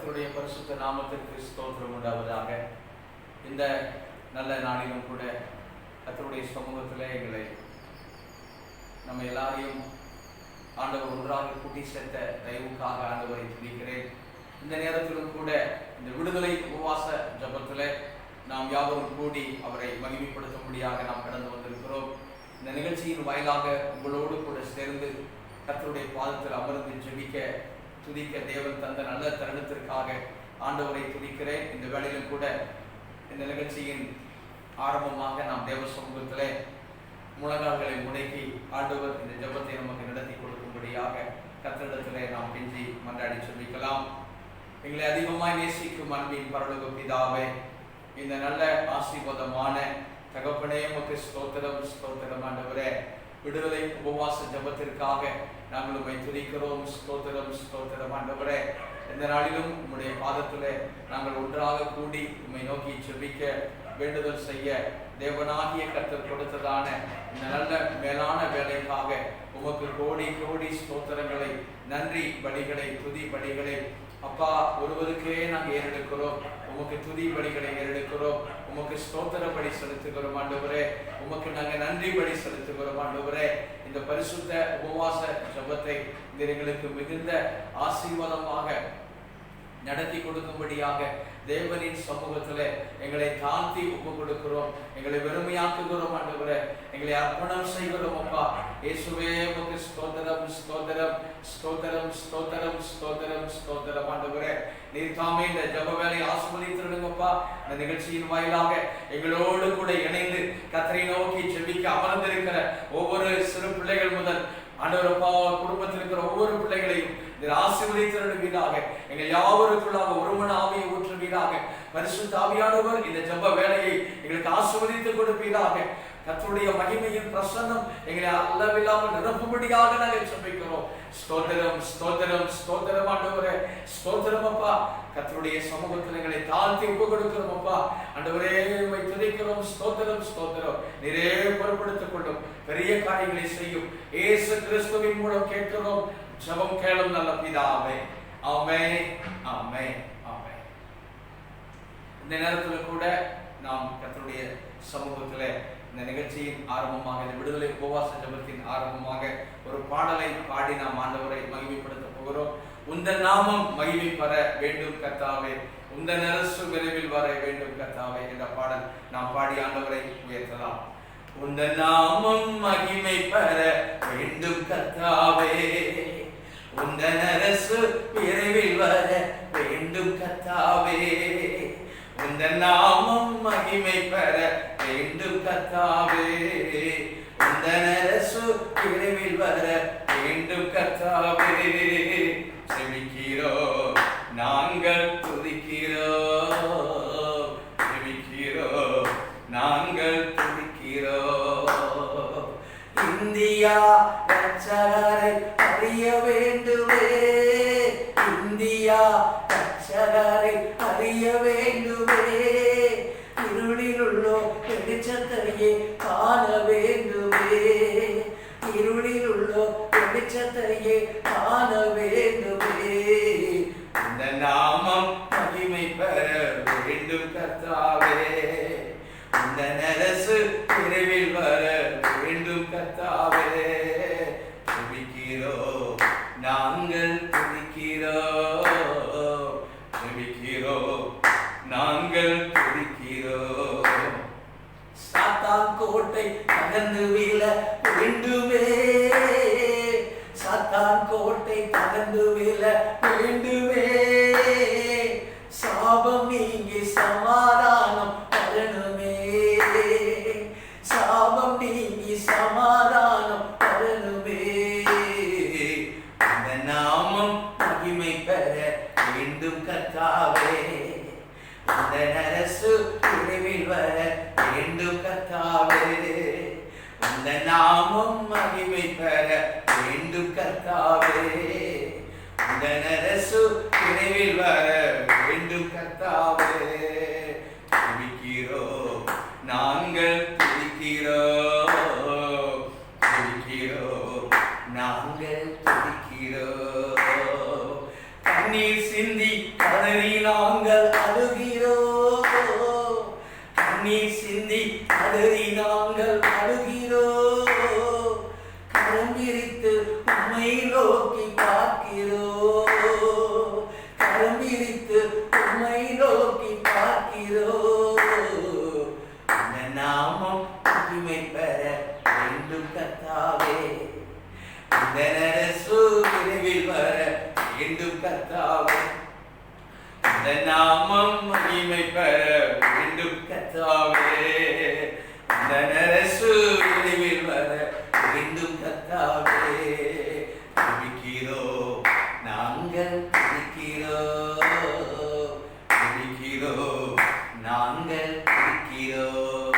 கர்த்தருடைய பரிசுத்த நாமத்திற்கு ஸ்தோத்திரம் உண்டாவதாக. இந்த நல்ல நாளிலும் கூட கர்த்தருடைய சமூகத்தில் நம்ம எல்லாரையும் ஆண்டவர் ஒன்றாக கூட்டி சேர்த்த தயவுக்காக ஆண்டவரை துதிக்கிறேன். இந்த நேரத்திலும் கூட இந்த விடுதலை உபவாச ஜபத்தில் நாம் யாவரும் கூடி அவரை மகிமைப்படுத்தும்படியாக நாம் கடந்து வந்திருக்கிறோம். இந்த நிகழ்ச்சியின் வாயிலாக உங்களோடு கூட சேர்ந்து கர்த்தருடைய பாதத்தில் அமர்ந்து ஜெபிக்க துதிக்க தேவன் தந்த நல்ல தருணத்திற்காக ஆண்டவரை துதிக்கிறேன். இந்த வேளையிலும் கூட இந்த நிகழ்ச்சியின் ஆரம்பமாக நாம் தேவ சமூகத்தில் முழங்கால்களை முடக்கி ஆண்டவர் இந்த ஜெபத்தை நமக்கு நடத்தி கொடுக்கும்படியாக கர்த்தரிடத்திலே நாம் கெஞ்சி மன்றாடி ஜெபிக்கலாம். எங்களை அதிகமாய் நேசிக்கும் அன்பின் பரலோக பிதாவே, இந்த நல்ல ஆசீர்வாதமான தகப்பனே உமக்கு ஸ்தோத்திரம் ஸ்தோத்திரம் ஆண்டவரே. விடுதலை உபவாச ஜபத்திற்காக நாங்கள் உம்மை துதிக்கிறோம். ஸ்தோத்திரம் ஸ்தோத்திரம் ஆண்டவரே. இந்த நாளிலும் உம்முடைய பாதத்திலே நாங்கள் ஒன்றாக கூடி உம்மை நோக்கி ஜெபிக்க வேண்டுதல் செய்ய தேவனாகிய கர்த்தர் கொடுத்ததான இந்த நல்ல மேலான வேலைக்காக உமக்கு கோடி கோடி ஸ்தோத்திரங்களை, நன்றி பலிகளை, துதி பலிகளை அப்பா ஒருவருக்கே நாங்கள் ஏறெடுக்கிறோம். உமக்கு துதி பலிகளை ஏறெடுக்கிறோம். உமக்கு ஸ்தோத்திர பலி செலுத்துகிறோம் ஆண்டவரே. உமக்கு நாங்கள் நன்றி பலி செலுத்துகிறோம் ஆண்டவரே. இந்த பரிசுத்த உபவாச ஜபத்தை எங்களுக்கு மிகுந்த ஆசீர்வாதமாக நடத்தி கொடுக்கும்படியாக தேவனின் சமூகத்தில் எங்களை தாழ்த்தி ஒப்பு கொடுக்கிறோம். எங்களை வெறுமையாக்குகிறோம் ஆண்டவரே. எங்களை அர்ப்பணம் செய்கிறோம் அப்பா. இயேசுவே உமக்கு ஸ்தோத்திரம் ஸ்தோத்திரம் ஸ்தோத்திரம் ஸ்தோத்திரம் ஸ்தோத்திரம் ஸ்தோத்திரம் ஆண்டவரே. நீர் தாமே இந்த ஜப வேலை ஆசீர்வதித்திருங்கப்பா. இந்த நிகழ்ச்சியின் வாயிலாக எங்களோடு கூட இணைந்து கர்த்தரை நோக்கி ஜெபிக்க அமர்ந்திருக்கிற ஒவ்வொரு சிறு பிள்ளைகள் முதல் ஆண்டவரப்பா குடும்பத்தில் இருக்கிற ஒவ்வொரு பிள்ளைகளையும் ஆசீர்வதித்திருவீராக. எங்கள் யாவருக்குள்ளாக ஒருமன ஆவியை ஊற்றுவீராக. பரிசுத்த ஆவியானவர் இந்த ஜெப வேலையை எங்களுக்கு ஆசீர்வதித்து கொடுப்பீராக. கர்த்தருடைய மகிமையின் பிரசன்னம் எங்களை அளவில்லாமல் நிரப்பும்படியாக நாங்கள் ஜெபிக்கிறோம். ஸ்தோத்திரம் ஸ்தோத்திரம் ஸ்தோத்திரம் ஆண்டவரே. ஸ்தோத்திரம் அப்பா. கர்த்தருடைய சமூகத்தில் எங்களை தாழ்த்தி ஒப்பு கொடுக்கிறோம் அப்பா. ஆண்டவரே உம்மை துதிக்கிறோம். ஸ்தோத்திரம் ஸ்தோத்திரம். நீரே பொறுப்படுத்திக் கொள்ளும். பெரிய காரியங்களை செய்யும். இயேசு கிறிஸ்துவின் மூலம் கேட்கிறோம். ஜெபம் கேளும் நல்ல பிதாவே. ஆமென் ஆமென் ஆமென். இந்த நேரத்தில் கூட நாம் கர்த்தருடைய சமூகத்தில் இந்த நிகழ்ச்சியின் ஆரம்பமாக, இந்த விடுதலை உபவாச ஜபத்தின் ஆரம்பமாக ஒரு பாடலை பாடி நாம் ஆண்டவரை மகிமைப்படுத்த போகிறோம். உந்தன் நாமம் மகிமை பெற வேண்டும் கர்த்தாவே, உந்தன் அரசு விரைவில் வர வேண்டும் கர்த்தாவே என்ற பாடல் நாம் பாடி ஆண்டவரை உயர்த்தலாம். உந்தன் நாமம் மகிமை பெற வேண்டும் கர்த்தாவே, உந்தன் அரசு விரைவில் வர வேண்டும் கர்த்தாவே, உந்தன் நாமம் மகிமை பெற வேண்டும் கர்த்தாவே, உந்தன் அரசு விரைவில் வர வேண்டும் கர்த்தாவே. ஜெபிக்கிறோம் நாங்கள் துதிக்கிறோம், ஜெபிக்கிறோம் நாங்கள் துதிக்கிறோம். இந்தியா ரட்சகரை அறிய வேண்டுமே, இந்தியா ரட்சகரை அறிய வேண்டுமே, இருளிலுள்ளோ வெளிச்சத்தையே காண வேண்டுமே, இருளிலுள்ளோ வெளிச்சத்தையே காண வேண்டுமே. இந்த நாமம் மகிமை பெற வேண்டும் கர்த்தாவே, இந்த அரசு விரைவில் வர வேண்டும் கர்த்தாவே. ஜெபிக்கிறோம் நாங்கள் துதிக்கிறோம், ஜெபிக்கிறோம் நாங்கள் துதிக்கிறோம். சாத்தான் கோட்டை தகர்ந்து விழ வேண்டுமே, சாத்தான் கோட்டை தகர்ந்து விழ வேண்டுமே, சாபம் நீங்கி சமாதானம் வரணுமே, சாபம் நீங்கி சமாதானம் வரணுமே. இந்த நாமம் மகிமை பெற வேண்டும் கர்த்தாவே, இந்த அரசு விரைவில் வர வேண்டும் கர்த்தாவே, இந்த நாமம் மகிமை பெற வேண்டும் கர்த்தாவே, இந்த அரசு விரைவில் வர வேண்டும் கர்த்தாவே. துதிக்கிறோம் நாங்கள் துதிக்கிறோம், துதிக்கிறோம் நாங்கள் துதிக்கிறோம். கண்ணீர் சிந்தி கதறி நாங்கள் அழுகிறோம், கண்ணீர் சிந்தி கதறி நாங்கள் அழுகிறோம், கரம் விரித்து உம்மை நோக்கி பார்க்கிறோம், கரம் விரித்து உம்மை நோக்கி பார்க்கிறோம். அந்த நாமம் மகிமை பெற வேண்டும் கர்த்தாவே, இந்த நரசு விரைவில் வர வேண்டும் கர்த்தாவே, இந்த நாமம் மகிமை பெற வேண்டும் கர்த்தாவே, இந்த நரசு விரைவில் வர வேண்டும் கர்த்தாவே. துதிக்கிறோம் நாங்கள், துதிக்கிறோம், துதிக்கிறோம் நாங்கள், துதிக்கிறோம்.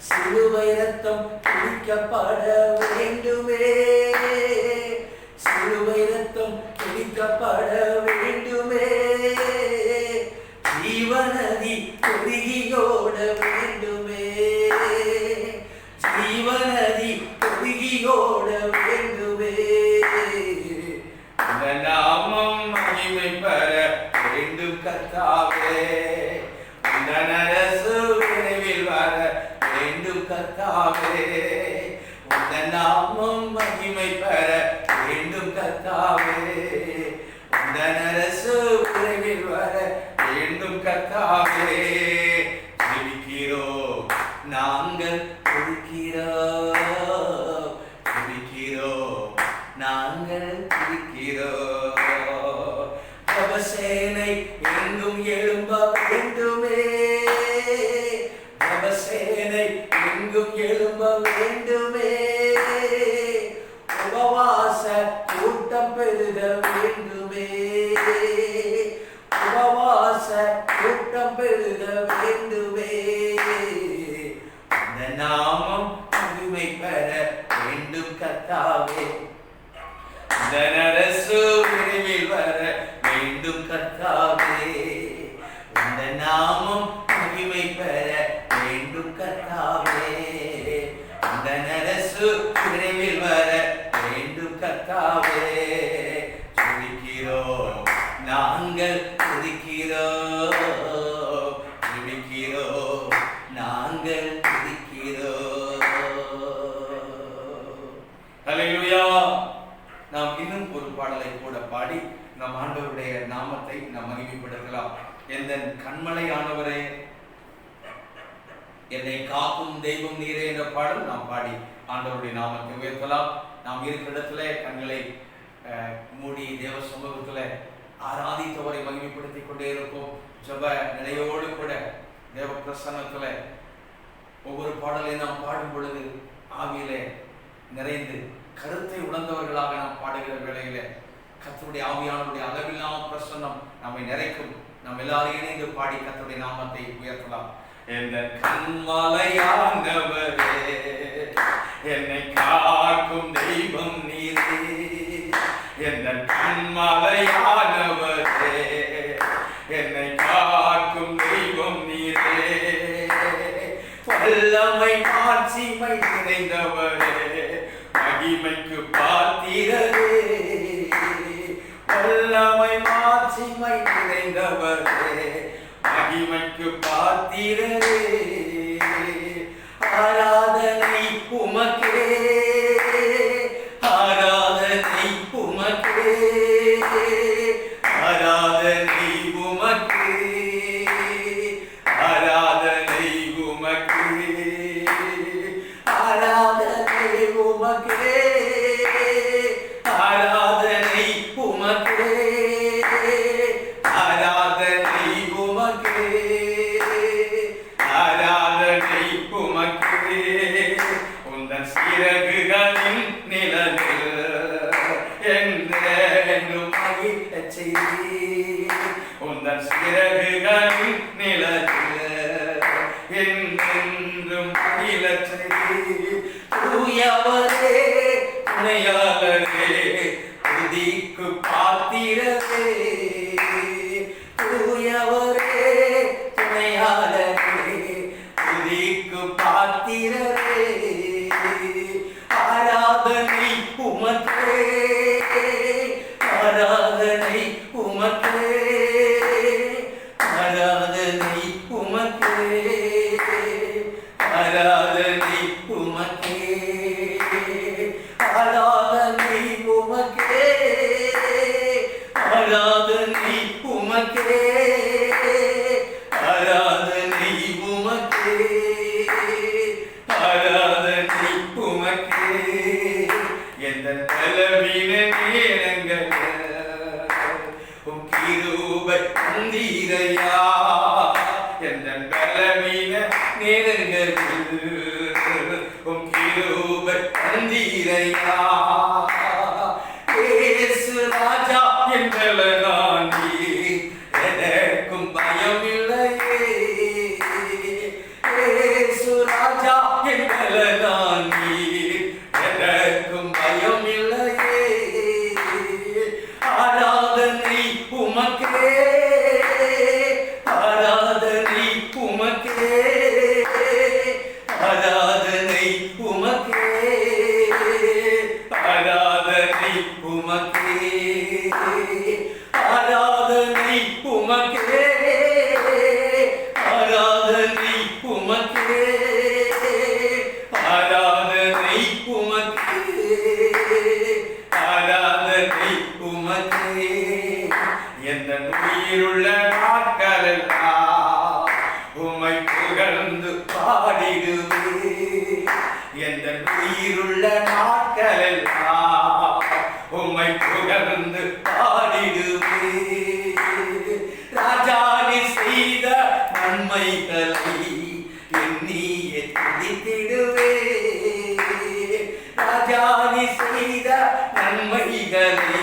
சிலுவை ரத்தம் குடிக்கப்பட வேண்டுமே, சிலுவை ரத்தம் குடிக்கப்பட வேண்டுமே, ஜீவநதி பெருகியோட வேண்டுமே, ஜீவநதி பெருகியோட வேண்டுமே. இந்த நாமம் மகிமை பெற வேண்டும் கர்த்தாவே, இந்த நரசு விரைவில் வர வேண்டும் கர்த்தாவே, இந்த நாமம் மகிமை பெற வேண்டும் கர்த்தாவே, இந்த நரசு விரைவில் வர வேண்டும் கர்த்தாவே. துதிக்கிறோம் நாங்கள், துதிக்கிறோம், துதிக்கிறோம் நாங்கள், துதிக்கிறோம். ஜெபசேனை எங்கும் எழும்ப வேண்டுமே, ஜெபசேனை எங்கும் எழும்ப வேண்டுமே, உபவாச கூட்டம் பெருக வேண்டுமே, உபவாச கூட்டம் பெருக வேண்டுமே. இந்த நாமம் மகிமை பெற வேண்டும் கர்த்தாவே, இந்த நரசு விரைவில் வர வேண்டும் கர்த்தாவே, இந்த நாமம் மகிமை பெற வேண்டும் கர்த்தாவே, இந்த நரசு விரைவில் வர வேண்டும் கர்த்தாவே. துதிக்கிறோம் நாங்கள், துதிக்கிறோம், துதிக்கிறோம் நாங்கள், துதிக்கிறோம். ஹல்லேலூயா. நாம் இன்னும் ஒரு பாடலை கூட பாடி நம் ஆண்டவருடைய நாமத்தை நாம் மகிமைப்படுத்தலாம். எந்த கண்மலையானவரே, என்னை காக்கும் தெய்வம் நீரே என்ற பாடல் நாம் பாடி ஆண்டவருடைய நாமத்தை உயர்த்தலாம். நாம் இருக்கிற இடத்துல கண்களை மூடி தேவ சமூகத்துல ஆராதித்தவரை மகிமைப்படுத்திக் கொண்டே இருப்போம். ஜெப நிலையோடு கூட தேவ பிரசன்னத்துல ஒவ்வொரு பாடலையும் நாம் பாடும் பொழுது ஆவியிலே நிறைந்து கருத்தை உணர்ந்தவர்களாக நாம் பாடுகிற வேளையில கர்த்தருடைய ஆவியானவருடைய அளவில்லாம பிரசன்னம் நம்மை நிறைக்கும். நாம் எல்லாரும் இணைந்து பாடி கர்த்தருடைய நாமத்தை உயர்த்தலாம். எந்த கண்மலையானவரே, என்னை காக்கும் தெய்வம் நீரே, எந்த கண்மலையானவரே, என்னை காக்கும் தெய்வம் நீரே, வல்லமை மாட்சிமை நிறைந்தவரே, மகிமைக்கு பாத்திரரே, வல்லமை மாட்சிமை நிறைந்தவரே, மகிமைக்கு பாத்திரரே, ஆராதனை உமக்கே, ஆராதனை உமக்கே, ஆராதனை உமக்கே, ஆராதனை உமக்கே, ஆராதனை உமக்கே, ஆராதனை உமக்கே, ஆராதனை உமக்கே, ஆராதனை உமக்கே. உந்தன் சிறகுகளின் நிழலில் என்றென்றும் மகிழச் செய்தீர், உந்தன் சிறகுகளின் நிழலில் என்றென்றும் மகிழச் செய்தீர். தூயவரே, துணையாளரே, துதிக்கு பாத்திரரே, தூயவரே, துணையாளரே, துதிக்கு பாத்திரரே, ஆராதனை உமக்கே, ஆராதனை உமக்கே, உமக்கே, ஆராதனை உமக்கே, ஆராதனை உமக்கே. எந்த பலவீன நேரங்கள் உம் கிருபை தந்தீரையா, எந்த பலவீன நேரங்களில் உம் கிருபை தந்தீரையா. இயேசு ராஜா எங்களை நாடி எனக்கும் பயமில்லையே, இயேசு ராஜா எங்களை நாடி எனக்கும் பயமில்லையே. ஆராதனை உமக்கே, ஆராதனை உமக்கே, ஆராதனை உமக்கே, ஆராதனை உமக்கே, ஆராதனை உமக்கே, ஆராதனை உமக்கே, ஆராதனை உமக்கே, ஆராதனை உமக்கே. எந்த உயிருள்ள நாட்களெல்லாம் உம்மை புகழ்ந்து பாடிடுவே, எந்த உயிருள்ள நாட்களெல்லாம் உம்மை புகழ்ந்து பாடிடுவே. ராஜா நீ செய்த நன்மைகளை எண்ணியே துதித்திடுவே, ராஜா நீ செய்த நன்மைகளை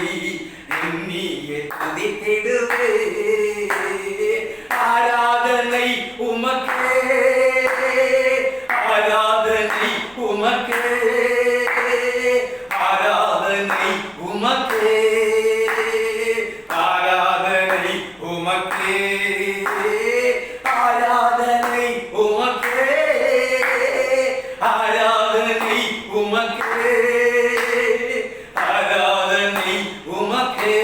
எண்ணியே துதித்திடுவே. ஆராதனை உமக்கே, ஆராதனை உமக்கே, ஆராதனை உமக்கே, ஆராதனை உமக்கே, ஆராதனை உமக்கே, ஆராதனை உமக்கே, ஆராதனை உமக்கே,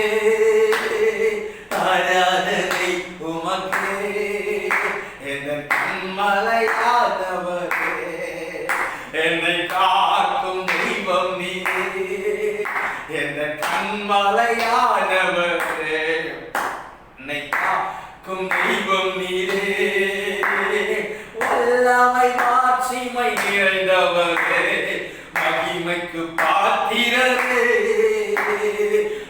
ஆராதனை உமக்கே. என் கண்மலையாதவரே, என்னை காக்கும் தெய்வம் நீரே, என் கண்மலையானவரே, என்னை காக்கும் தெய்வம் நீரே. வல்லமை மாட்சிமை நிறைந்தவரே, மகிமைக்கு பாத்திரரே,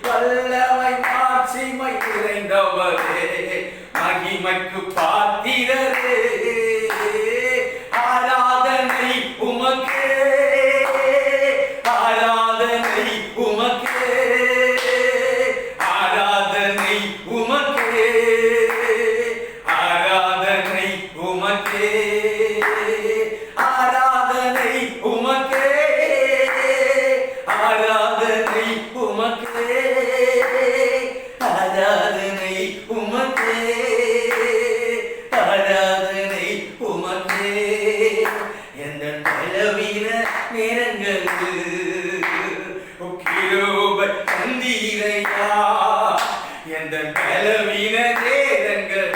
வல்லமை மாட்சிமை நிறைந்தவரே, மகிமைக்கு பாத்திரரே. ஆராதனை உமக்கே, ஆராதனை உமக்கே, ஆராதனை உமக்கே, ஆராதனை உமக்கே, ஆராதனை உமக்கே, ஆராதனை உமக்கே, ஆராதனை உமக்கே, ஆராதனை உமக்கே. எந்த பலவீன நேரங்களில் கிருபை தந்தீரையா, எந்த பலவீன நேரங்களில்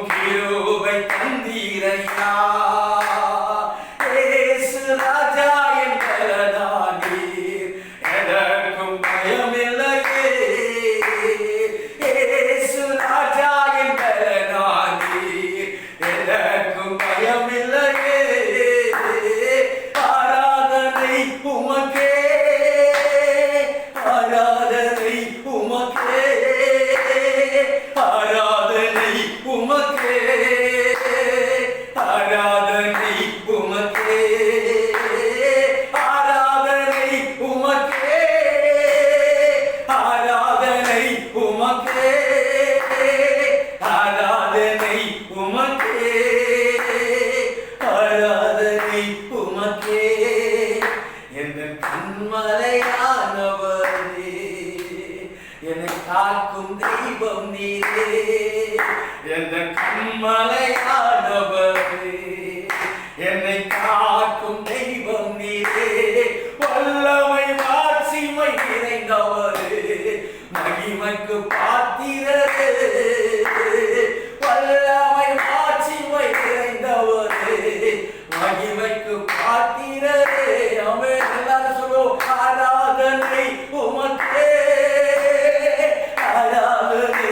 கிருபை தந்தீரையா. இயேசு ராஜா எங்களை நாடீர் எனக்கும் பயமில்லையே, இயேசு ராஜா எங்களை நாடீர் எனக்கும் பயமில்லையே. ஆராதனை உமக்கே, ஆராதனை உமக்கே, ஆராதனை உமக்கே, ஆராதனை உமக்கே, ஆராதனை உமக்கே, ஆராதனை உமக்கே, ஆராதனை உமக்கே, ஆராதனை உமக்கே. என் கண்மலையானவரே, என்னை காக்கும் தெய்வம் நீரே, என் கண்மலையானவரே, என்னை காக்கும் தெய்வம் நீரே. வல்லமை மாட்சிமை நிறைந்தவரே, மகிமைக்கு பாத்திரரே, வல்லமை மாட்சிமை நிறைந்தவரே, மகிமைக்கு பாத்திரரே. ஆமென். எல்லாரும் சொல்லுவோம். ஆராதனை உமக்கே, ஆராதனை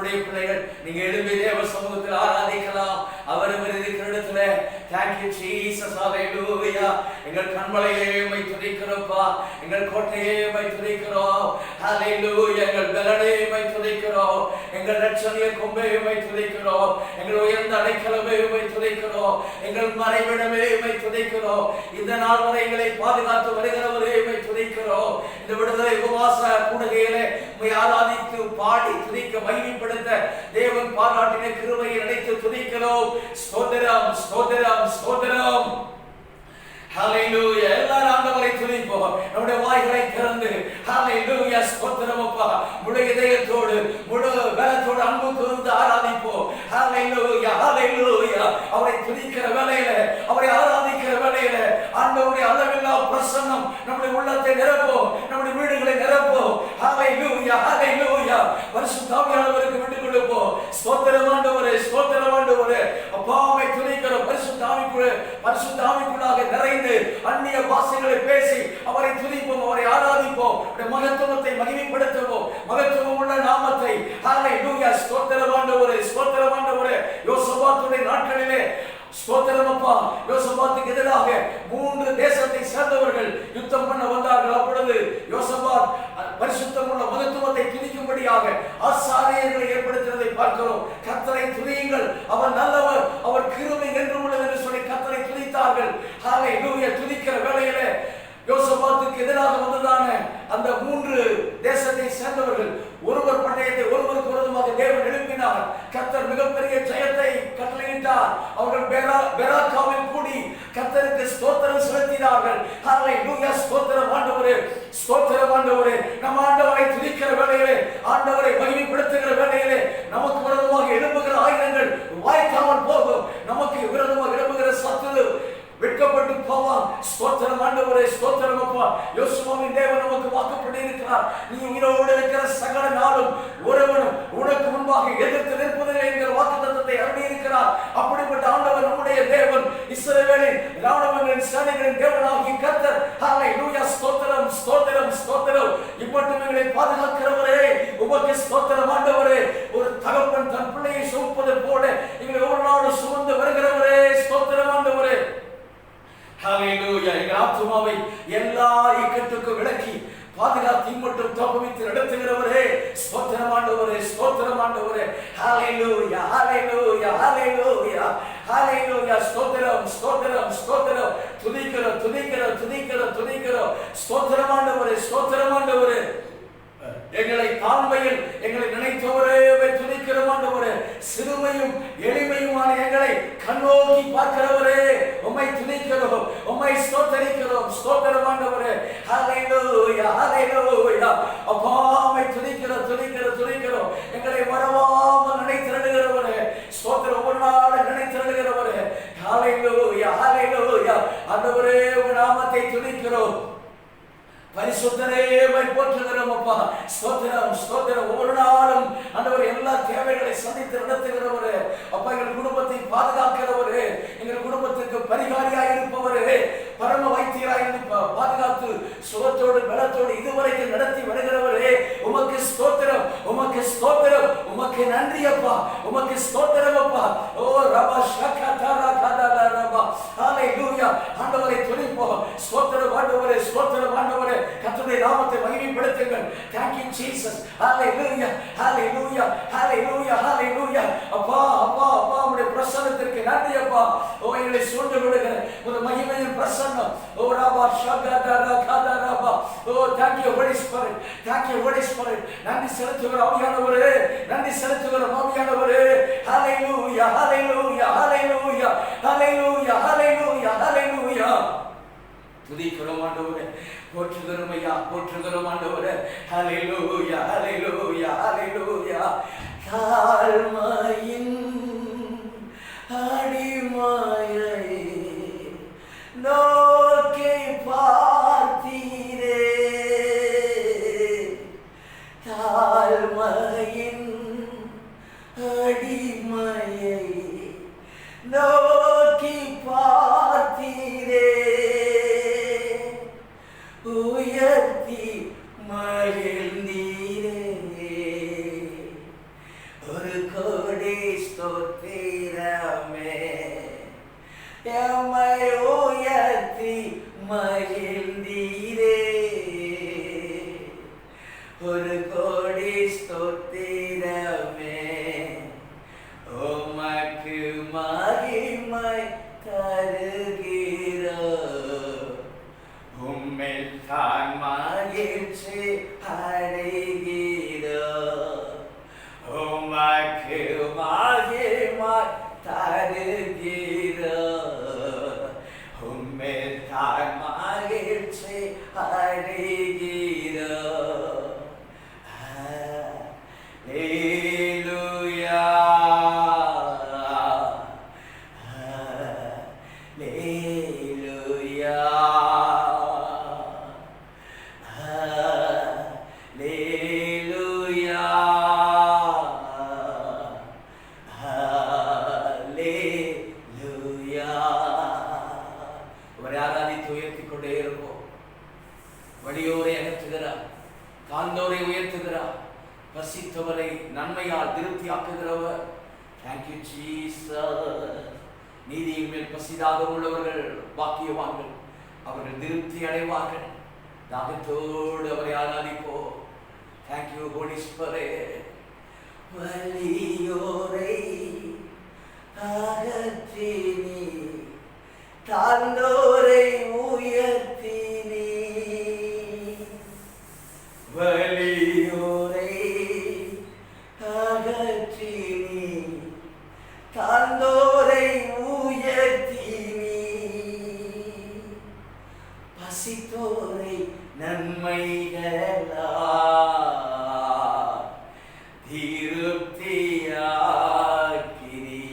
கர்த்தருடைய பிள்ளைகள் நீங்க எழும்பி தேவ சமூகத்தில் ஆராதிக்கலாம். அவர் இருக்கிற இடத்துல Thank you Jesus. Hallelujah. எங்கள் கண்மலையே உம்மை துதிக்கிறோம்ப்பா. எங்கள் கோட்டையே உம்மை துதிக்கிறோம். Hallelujah. எங்கள் பலனே உம்மை துதிக்கிறோம். எங்கள் இரட்சணிய கொம்பே உம்மை துதிக்கிறோம். எங்கள் உயர்ந்த அடைக்கலமே உம்மை துதிக்கிறோம். எங்கள் மறைவிடமே உம்மை துதிக்கிறோம். இந்த நாள் வரை எங்களை பாதுகாத்து வருகிறவரே உம்மை துதிக்கிறோம். இந்த விடுதலை உபவாச கூடுகையிலே உம்மை ஆராதித்து பாடி துதிக்க மகிமைப்படுத்த தேவன் பாராட்டின கிருபையை நினைத்து துதிக்கிறோம். ஸ்தோத்திரம் ஸ்தோத்திரம் ஸ்தோத்திரம். ஹalleluya. எல்லாரும் ஆண்டவரை துதிப்போம். நம்முடைய வாய்களை திறந்து ஹalleluya ஸ்தோத்திரம் அப்பா. முழு இதயத்தோடு முழு பலத்தோடு அன்பு கூர்ந்து ஆராதிப்போம். ஹalleluya ஹalleluya. அவரை துதிக்கிற வேளையில அவரை ஆராதிக்கிற வேளையில ஆண்டவருடைய அளவில்லா பிரசன்னம் நம்முடைய உள்ளத்தை நிரப்பும், நம்முடைய வீடுகளை நிரப்பும். ஹalleluya ஹalleluya. பரிசுத்த ஆவியானவருக்கு விட்டுக் கொடுப்போம். ஸ்தோத்திரம் ஆண்டவரே ஸ்தோத்திரம் ஆண்டவரே. அப்பாவை துதிக்கிறோம். பரிசுத்த ஆவிக்குள்ளாக நிறைந்து அந்நிய பாஷைகளை பேசி அவரை துதிப்போம், அவரை ஆராதிப்போம், மகத்துவத்தை மகிமைப்படுத்துவோம், மகத்துவம் உள்ள நாமத்தை. ஹalleluya ஸ்தோத்திரம் ஆண்டவரே ஸ்தோத்திரம் ஆண்டவரே. யோசபாத்துடைய நாட்களிலே ஸ்தோத்திரம் அப்பா. யோசபாத்துக்கு எதிராக 3 தேசத்தை சேர்ந்தவர்கள் யுத்தம் பண்ண வந்தார்கள். அப்பொழுது யோசபாத் பரிசுத்தம் உள்ள மகத்துவத்தை துதிக்கும்படியாக ஆசாரியர்களை ஏற்படுத்தினதை பார்க்கிறோம். கர்த்தரை துதியுங்கள், அவர் நல்லவர், அவர் கிருபை என்றும் உள்ளது என்று சொல்லி கர்த்தரை துதித்தார்கள். ஹalleluya. துதிக்கிற வேளையிலே யோசபாத்துக்கு எதிராக வந்ததான அந்த 3 தேசத்தை சேர்ந்தவர்கள் ஒருவர் பட்டயத்தை ஒருவருக்கு விரோதமாக தேவன் எழுப்பினார். கர்த்தர் மிகப்பெரிய ஜெயத்தை கட்டளையிட்டார். அவர்கள் பெராக்காவில் கூடி கர்த்தருக்கு ஸ்தோத்திரம் செலுத்தினார்கள். ஹalleluya ஸ்தோத்திரம் ஆண்டவரே ஸ்தோத்திரம் ஆண்டவரே. நம் ஆண்டவரை துதிக்கிற வேளையிலே ஆண்டவரை மகிமைப்படுத்துகிற வேளையிலே நமக்கு விரோதமாக எழும்புகிற ஆயுதங்கள் வாய்க்காமல் போகும். நமக்கு விரோதமாக எழும்புகிற சத்துரு வெட்கப்பட்டு போவான். ஸ்தோத்திரம் ஆண்டவரே ஸ்தோத்திரம் அப்பா. யோசுவாவின் தேவன் நமக்கு வாக்குப்படி இருக்கிறார். நீ உயிரோடு இருக்கிற சகல நாளும் ஒருவனும் உனக்கு முன்பாக எதிர்த்து நிற்பதில்லை என்கிற வாக்குத்தத்தத்தை அருளி இருக்கிறார். அப்படிப்பட்ட ஆண்டவர் நம்முடைய தேவன், இஸ்ரவேலின் ராணுவங்களின் சேனைகளின் தேவனாகிய கர்த்தர். ஹalleluya ஸ்தோத்திரம் ஸ்தோத்திரம் ஸ்தோத்திரம். இப்பொழுது எங்களை பாதுகாக்கிறவரே உமக்கு ஸ்தோத்திரம் ஆண்டவரே. ஒரு தகப்பன் தன் பிள்ளையை சுமப்பது போல எங்களை ஒவ்வொரு நாளும் சுமந்து வருகிறவரே ஸ்தோத்திரம் ஆண்டவரே. ஹalleluya. எங்கள் ஆத்துமாவை எல்லா இக்கட்டுக்கும் விலக்கி பாதுகாத்து மட்டும் தப்புவித்து நடத்துகிறவரே ஸ்தோத்திரம் ஆண்டவரே ஸ்தோத்திரம் ஆண்டவரே. ஹalleluya ஹalleluya ஹalleluya ஹalleluya. ஸ்தோத்திரம் ஸ்தோத்திரம் ஸ்தோத்திரம். துதிக்கிறோம் துதிக்கிறோம் துதிக்கிறோம் துதிக்கிறோம். ஸ்தோத்திரம் ஆண்டவரே ஸ்தோத்திரம் ஆண்டவரே. எங்களை தாழ்மையில் எங்களை நினைத்தவரே துதிக்கிறோம் ஆண்டவரே. சிறுமையும் எளிமையுமான எங்களை கண்ணோக்கி பார்க்கிறவரே உம்மை துதிக்கிறோம், உம்மை ஸ்தோத்தரிக்கிறோம். ஸ்தோத்திரம் ஆண்டவரே. ஹalleluya ஹalleluya. அப்பா உம்மை துதிக்கிறோம் துதிக்கிறோம் துதிக்கிறோம். எங்களை மறவாமல் நினைத்திருக்கிறவரே ஸ்தோத்திரம். ஒவ்வொரு நாளும் நினைத்திருக்கிறவரே. ஹalleluya ஹalleluya. ஆண்டவரே உம்முடைய நாமத்தை துதிக்கிறோம். பரிசுத்தரே போற்றுகிறோம் அப்பா. ஸ்தோத்திரம் ஸ்தோத்திரம். ஒவ்வொரு நாளும் ஆண்டவர் எல்லா தேவைகளை சந்தித்து நடத்துகிறவரே அப்பா. எங்கள் குடும்பத்தை பாதுகாக்கிறவரே, எங்கள் குடும்பத்துக்கு பரிகாரியாக இருப்பவரே, பரம வைத்தியராக பாதுகாத்து சுகத்தோடு பலத்தோடு இதுவரைக்கும் நடத்தி வருகிறவரே உமக்கு ஸ்தோத்திரம் உமக்கு ஸ்தோத்திரம் உமக்கு நன்றி அப்பா. உமக்கு ஸ்தோத்திரம் அப்பா. ஓ ரபா ஷகா தரா கதல ரபா. ஹalleluya. ஆண்டவரை துதிப்போம். ஸ்தோத்திரம் ஆண்டவரே ஸ்தோத்திரம் ஆண்டவரே. கர்த்தருடைய நாமத்தை மகிமைப்படுத்துங்கள். Thank you Jesus. Hallelujah hallelujah hallelujah hallelujah. அப்பா அப்பா அப்பா உம்முடைய பிரசன்னத்திற்கு நன்றி அப்பா. ஓ எங்களை சூழ்ந்து கொள்ளுகிற உம்முடைய மகிமையின் பிரசன்னம். ஓ ரபா ஷகதரா கதரபா. ஓ thank you Holy Spirit. Thank you Holy Spirit. நன்றி செலுத்துகிற ஆவியானவரே, நன்றி செலுத்துகிற ஆவியானவரே. Hallelujah hallelujah hallelujah hallelujah hallelujah hallelujah. துதிக்கிறோம் ஆண்டவரே, போற்றுகிறோம் ஐயா, போற்றுகிறோம் ஆண்டவரே. ஹalleluya ஹalleluya ஹalleluya. தாழ்மையின் அடிமையை நோக்கி பார்த்தீரே. தாழ்மையின் அடிமையை நோக்கி பார்த்தீரே. உயர்த்தி மகிழ்ந்தீரே. ஒரு கோடி ஸ்தோத்திரமே. உமக்கு மகிமை தருகிறோம். உம்மில் தான் மகிழ்ச்சி அடைகிறோம். உமக்கு மகிமை தருகிறோம். உம்மில் தான் மகிழ்ச்சி அடைகிறோம். ஹல்லேலூயா, ஹல்லேலூயா, ஹல்லேலூயா, ஹல்லேலூயா. அவரை ஆராதித்து உயர்த்திக் கொண்டே இருப்போம். வலியோரை அகற்றுகிறார், தாழ்ந்தோரை உயர்த்துகிறார், பசித்தவரை நன்மையால் திருப்தியாக்குகிறவர். Thank you Jesus. நீதியின் மேல் பசிதாக உள்ளவர்கள் பாக்கியவான்கள், அவர்கள் திருப்தி அடைவார்கள். தாகத்தோடு அவரை ஆராதிப்போம். Thank you holy spirit. வலியோரை அகற்றினி, தாழ்ந்தோரை உயர்த்தினி. வலியோரை அகற்றினி, தாழ்ந்தோரை உயர்த்தினி. பசித்தோரை நன்மைகளால் திருப்தியாக்கினி.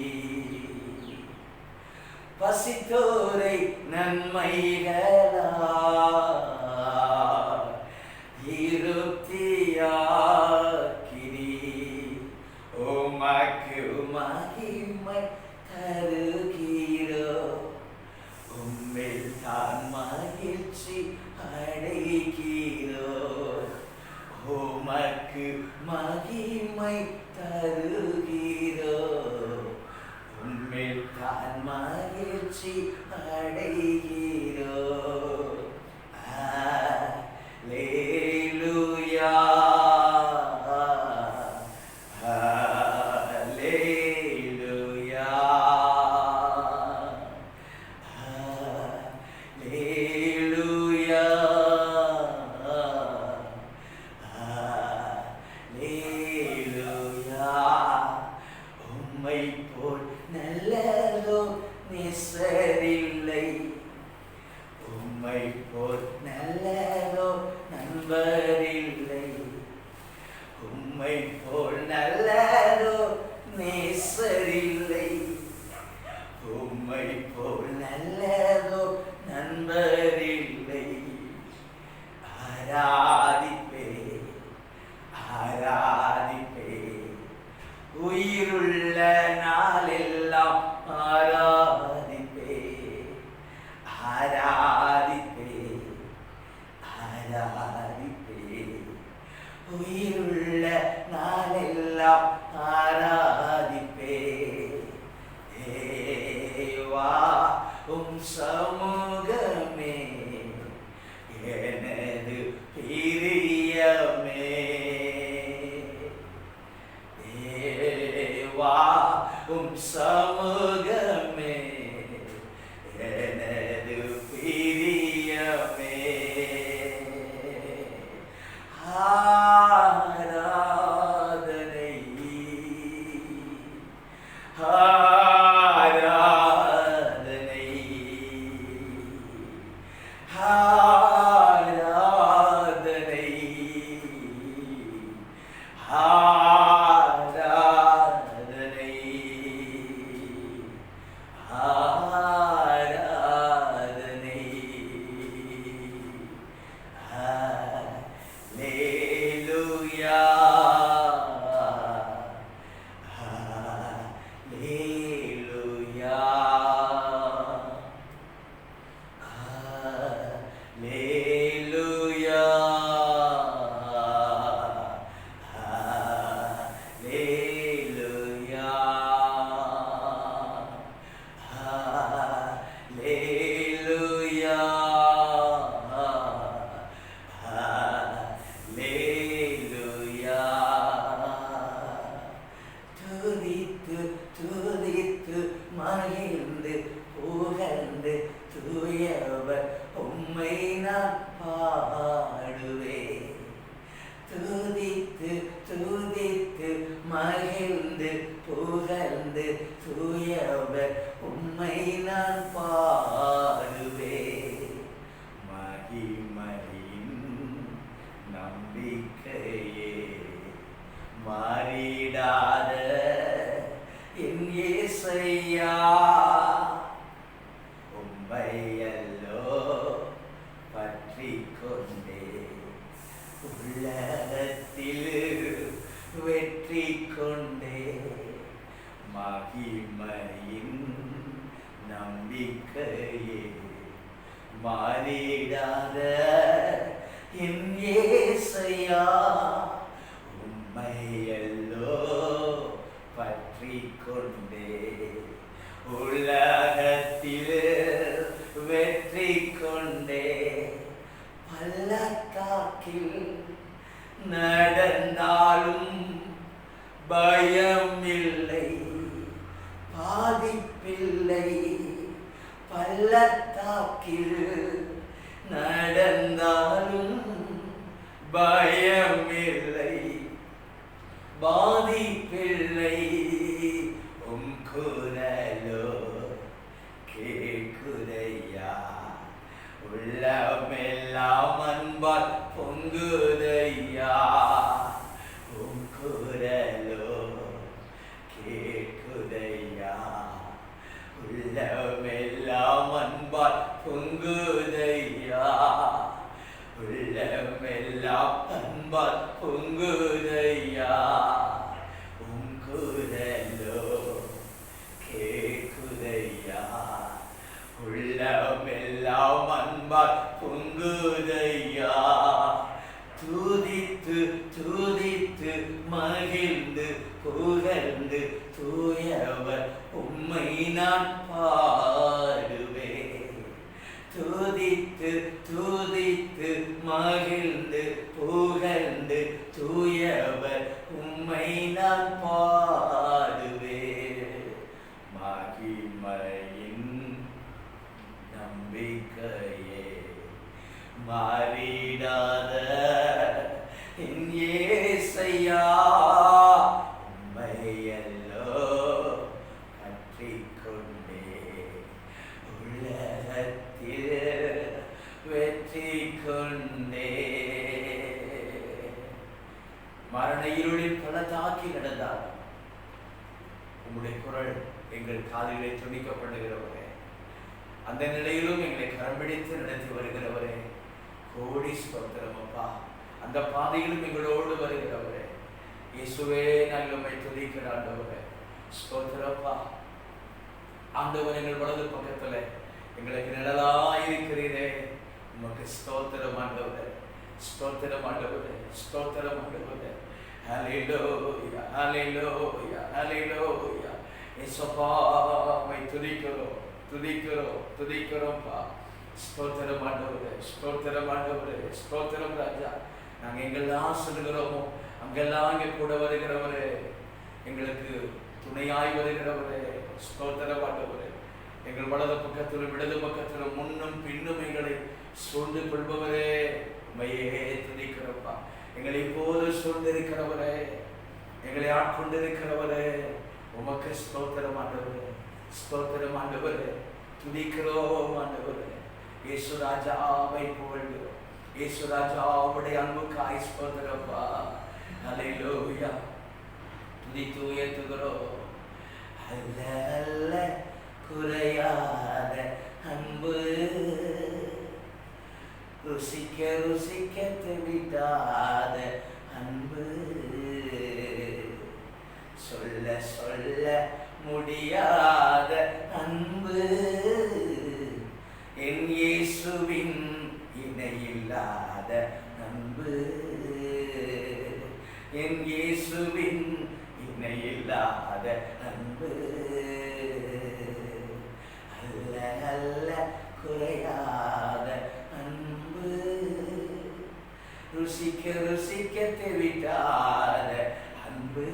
பசித்தோரை நன்மைகளால் திருப்தியாக்கினி. உமக்கு மகிமை தருகிறோம். உம்மில் தான் மகிழ்ச்சி அடைகிறோம். உமக்கு மகிமை தருகிறோம். உம்மில் தான் மகிழ்ச்சி அடைகிறோம். ஹல்லேலூயா, ஹல்லேலூயா, ஹல்லேலூயா, ஹல்லேலூயா. உம்மை போல் நல்லதோ நேசரில்லை. உம்மை போல் நல்லதோ நண்பரில்லை. உம்மை போல் நல்லதோ நேசரில்லை. உம்மை போல் நல்லதோ நண்பரில்லை. ஆராதிப்பே, ஆராதிப்பே, உயிருள்ள நாளெல்லாம் ஆராதிப்பே, ஆராதிப்பே, ஆராதிப்பே, உயிருள்ள நாளெல்லாம் ஆராதிப்பே. தேவா உம் சமூகமே எனது பிரியமே. தேவா உம் சமூகமே எனது பிரியமே. ஆராதனை, ஆராதனை, ஆராதனை, ஆராதனை, ஆராதனை. ஹல்லேலூயா, ஹல்லேலூயா, ஹல்லேலூயா, ஹல்லேலூயா. மகிமையின் நம்பிக்கையே மாறிடாத என் இயேசையா உம்மையல்லோ பற்றி கொண்டே உலகத்தில் வெற்றி கொண்டே பள்ளத்தாக்கில் நடந்தாலும் பயமில்லை பாதிப்பில்லை பள்ளத்தாக்கில் நடந்தாலும் பயமில்லை பாதிப்பில்லை உம் குரலோ கேட்குதையா உள்ளமெல்லாம் அன்பால் பொங்குதையா உம் குரலோ கேட்குதையா உள்ளமெல்லாம் அன்பால் பொங்குதையா உள்ளமெல்லாம் அன்பால் பொங்குதையா உம் குரலோ கேட்குதையா உள்ளமெல்லாம் அன்பால் பொங்குதையா துதித்து துதித்து மகிழ்ந்து புகழ்ந்து தூயவர் உம்மை நான் பாடுவேன் துதித்து துதித்து மகிழ்ந்து புகழ்ந்து தூயவர் உம்மை நான் பாடுவேன் மகிமையின் நம்பிக்கையே மாறிடாத என் இயேசையா உம்மையல்லோ பற்றிக் கொண்டே உலகத்தில் வெற்றி கொண்டே மரண இருளில் பள்ளத்தாக்கி நடந்தார் உம்முடைய குரல் எங்கள் காதிலே துணிக்கப்படுகிறவரே அந்த நிலையிலும் எங்களை கரம் பிடித்து நடத்தி வருகிறவரே கோடி ஸ்தோத்திரம் அப்பா அந்த பாதையிலும் எங்களோடு வருகிறவரே இயேசுவே நாங்கள் உம்மை துதிக்கிற ஆண்டவரே ஸ்தோத்திரப்பா ஆண்டவர் எங்கள் வலது பக்கத்துல எங்களுக்கு நிழலாயிருக்கிறீரே உமக்கு ஸ்தோத்திரம் ஆண்டவரே ஸ்தோத்திரம் ஆண்டவரே ஸ்தோத்திரம் ஆண்டவரே ஹல்லேலூயா ஹல்லேலூயா ஹல்லேலூயா இயேசுப்பா உம்மை துதிக்கிறோம் துதிக்கிறோம் துதிக்கிறோம்ப்பா ஸ்தோத்திரம் ஆண்டவரே ஸ்தோத்திரம் ஆண்டவரே ஸ்தோத்திரம் ராஜா நாங்கள் எங்கெல்லாம் சொல்லுகிறோமோ அங்கெல்லாம் இங்கே கூட வருகிறவரே எங்களுக்கு துணையாய் வருகிறவரே ஸ்தோத்திரம் ஆண்டவரே எங்கள் வலது பக்கத்திலும் இடது பக்கத்திலும் முன்னும் பின்னும் எங்களை சூழ்ந்து கொள்பவரே உம்மையே துதிக்கிறோம்ப்பா எங்களை இப்போது சூழ்ந்திருக்கிறவரே எங்களை ஆட்கொண்டிருக்கிறவரே உமக்கு ஸ்தோத்திரம் ஆண்டவரே ஸ்தோத்திரம் ஆண்டவரே துதிக்கிறோம் ஆண்டவரே இயேசு ராஜாவை புகழ்கிறோம் இயேசு ராஜாவுடைய அன்புக்காய் ஸ்தோத்திரப்பா ஹல்லேலூயா துதித்து உயர்த்துகிறோம் அல்ல அல்ல குறையாத அன்பு ருசிக்க ருசிக்க தெவிட்டாத அன்பு சொல்ல சொல்ல முடியாத அன்பு என் இயேசுவின் இணையில்லாத அன்பு என் இயேசுவின் இணையில்லாத அன்பு அல்ல அல்ல குறையாத அன்பு ருசிக்க ருசிக்க தெவிட்டாத அன்பு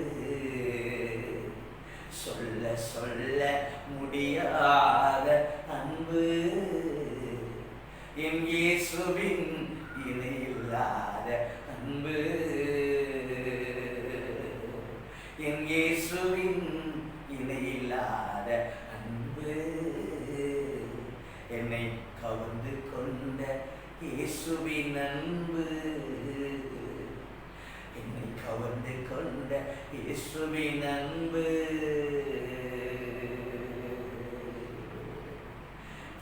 சொல்ல சொல்ல முடியாத அன்பு என் இயேசுவின் இணையில்லாத அன்பு என் இயேசுவின் இணையில்லாத அன்பு என்னை கவர்ந்து கொண்ட இயேசுவின் அன்பு என்னை கவர்ந்து கொண்ட இயேசுவின் அன்பு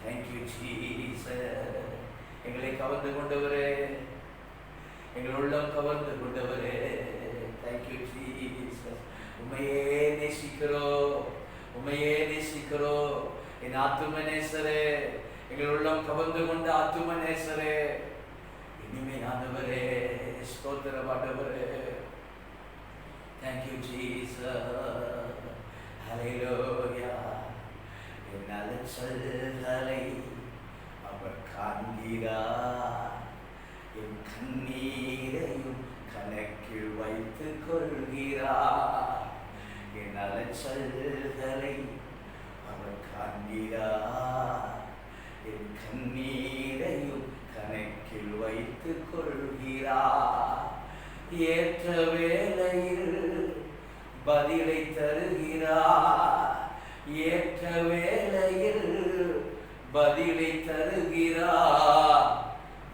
Thank you Jesus எங்களை கவர்ந்து கொண்டவரே எங்கள் உள்ளம் கவர்ந்து கொண்டவரே Thank you Jesus உம்மையே நேசிக்கிறோம் உம்மையே நேசிக்கிறோம். என் ஆத்தும நேசரே, எங்கள் உள்ளம் கவர்ந்து கொண்ட ஆத்தும நேசரே, இனிமையானவரே, ஸ்தோத்திரம் ஆண்டவரே. Thank you Jesus. Hallelujah. என் அலைச்சல்களை அவர் காண்கிறார், என் கண்ணீரையும் கணக்கில் வைத்துக் கொள்கிறார். என் அலைச்சல்களை அவர் காண்கிறார், என் கண்ணீரையும் கணக்கில் வைத்துக் கொள்கிறார். ஏற்ற வேளையில் பதிலை தருகிறார், ஏற்ற வேளையில் பதிலை தருகிறார்,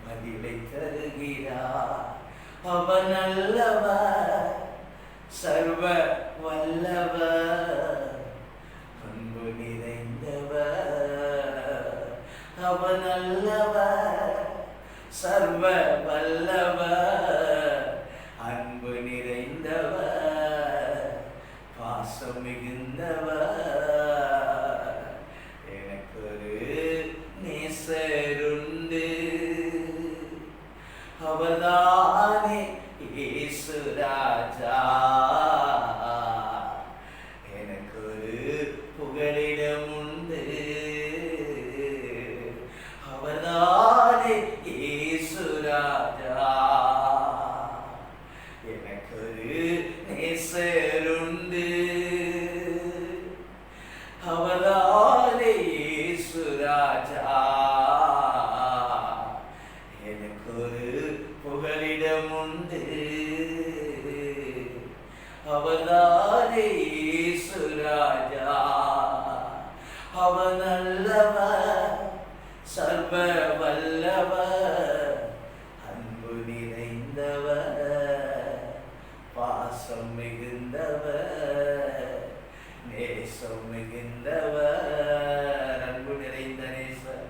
பதிலை தருகிறார். அவன் நல்லவர், சர்வ வல்லவர், அன்பு நிறைந்தவர். அவன் நல்லவர், சர்வ வல்லவர், அன்பு நிறைந்தவர், பாசம் மிகுந்தவர். எனக்கு ஒரு நேசருண்டு, அவர்தானே இயேசு ராஜா. எனக்கு ஒரு புகலிடம் உண்டு, அவர்தானே இயேசு ராஜா. எனக்கு ஒரு நேசருண்டு, அவர்தானே இயேசு ராஜா. எனக்கு ஒரு புகலிடம் உண்டு, அவர்தானே இயேசு ராஜா. அவர் நல்லவர், சர்வ வல்லவர், அன்பு நிறைந்தவர், பாசம் மிகுந்தவர், நேசம் மிகுந்தவர். அன்பு நிறைந்த நேசர்,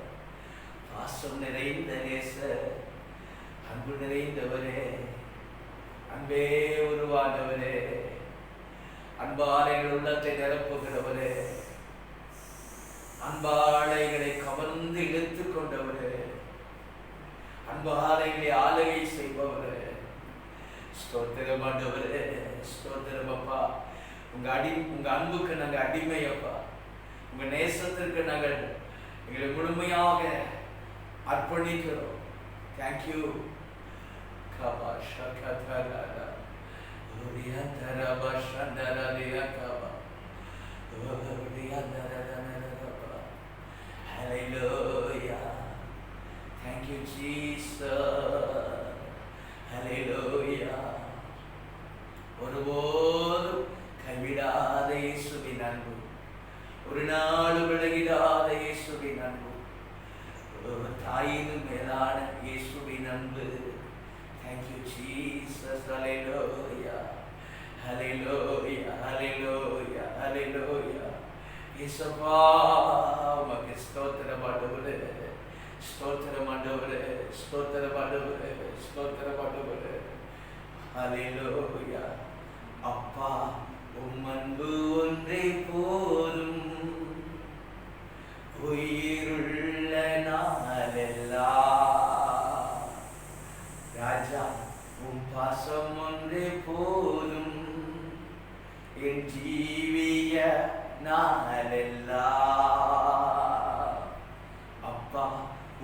பாசம் நிறைந்த நேசர், அன்பு நிறைந்தவரே, அன்பே உருவானவரே, அன்பாலைகள் உள்ளத்தை நிரப்புகிறவரே, அன்பாலைகளை கவர்ந்து இழுத்துக் கொண்டவரே, அன்பாலைகளை ஆளுகை செய்பவரே, ஸ்தோத்திரம் ஆண்டவரே, ஸ்தோத்திரம் அப்பா. உங்க அன்புக்கு நாங்கள் அடிமை அப்பா. உங்க நேசத்திற்கு நாங்கள் எங்களை முழுமையாக அர்ப்பணிக்கிறோம். தேங்க்யூ. கபா ஷகதரா ஓரியா தரபா ஷந்தரலியா கபா ஓரியா தரதனரபா. ஹalleluya. Thank you Jesus. ஹalleluya. ஒருபோதும் கைவிடாத இயேசுவின் அன்பு, ஒரு நாள் விலகிடாத இயேசுவின் அன்பு, தாயினும் மேலான இயேசுவின் அன்பு. Thank you Jesus. Hallelujah. Hallelujah. Hallelujah. Hallelujah. இயேசுவா உமக்கு ஸ்தோத்திரம் ஆண்டவரே, ஸ்தோத்திரம் ஆண்டவரே, ஸ்தோத்திரம் ஆண்டவரே, ஸ்தோத்திரம் ஆண்டவரே. Hallelujah. அப்பா உம் அன்பு ஒன்றே போதும், உயிருள்ள நாளெல்லாம். ராஜா உம் பாசம் ஒன்றே போதும், என் ஜீவிய நாளெல்லாம். அப்பா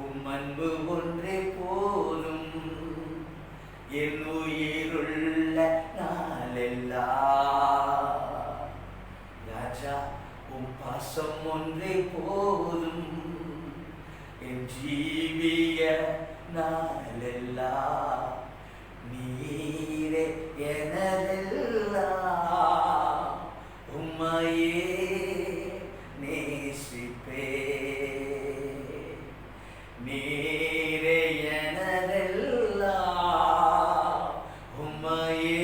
உம் அன்பு ஒன்றே போதும், என் உயிருள்ள நாளெல்லாம். ராஜா உம் பாசம் ஒன்றே போதும், என் ஜீவிய நாளெல்லாம். நீரே எனதெல்லாம், உம்மையே நேசிப்பே. நீரே எனதெல்லாம், உம்மையே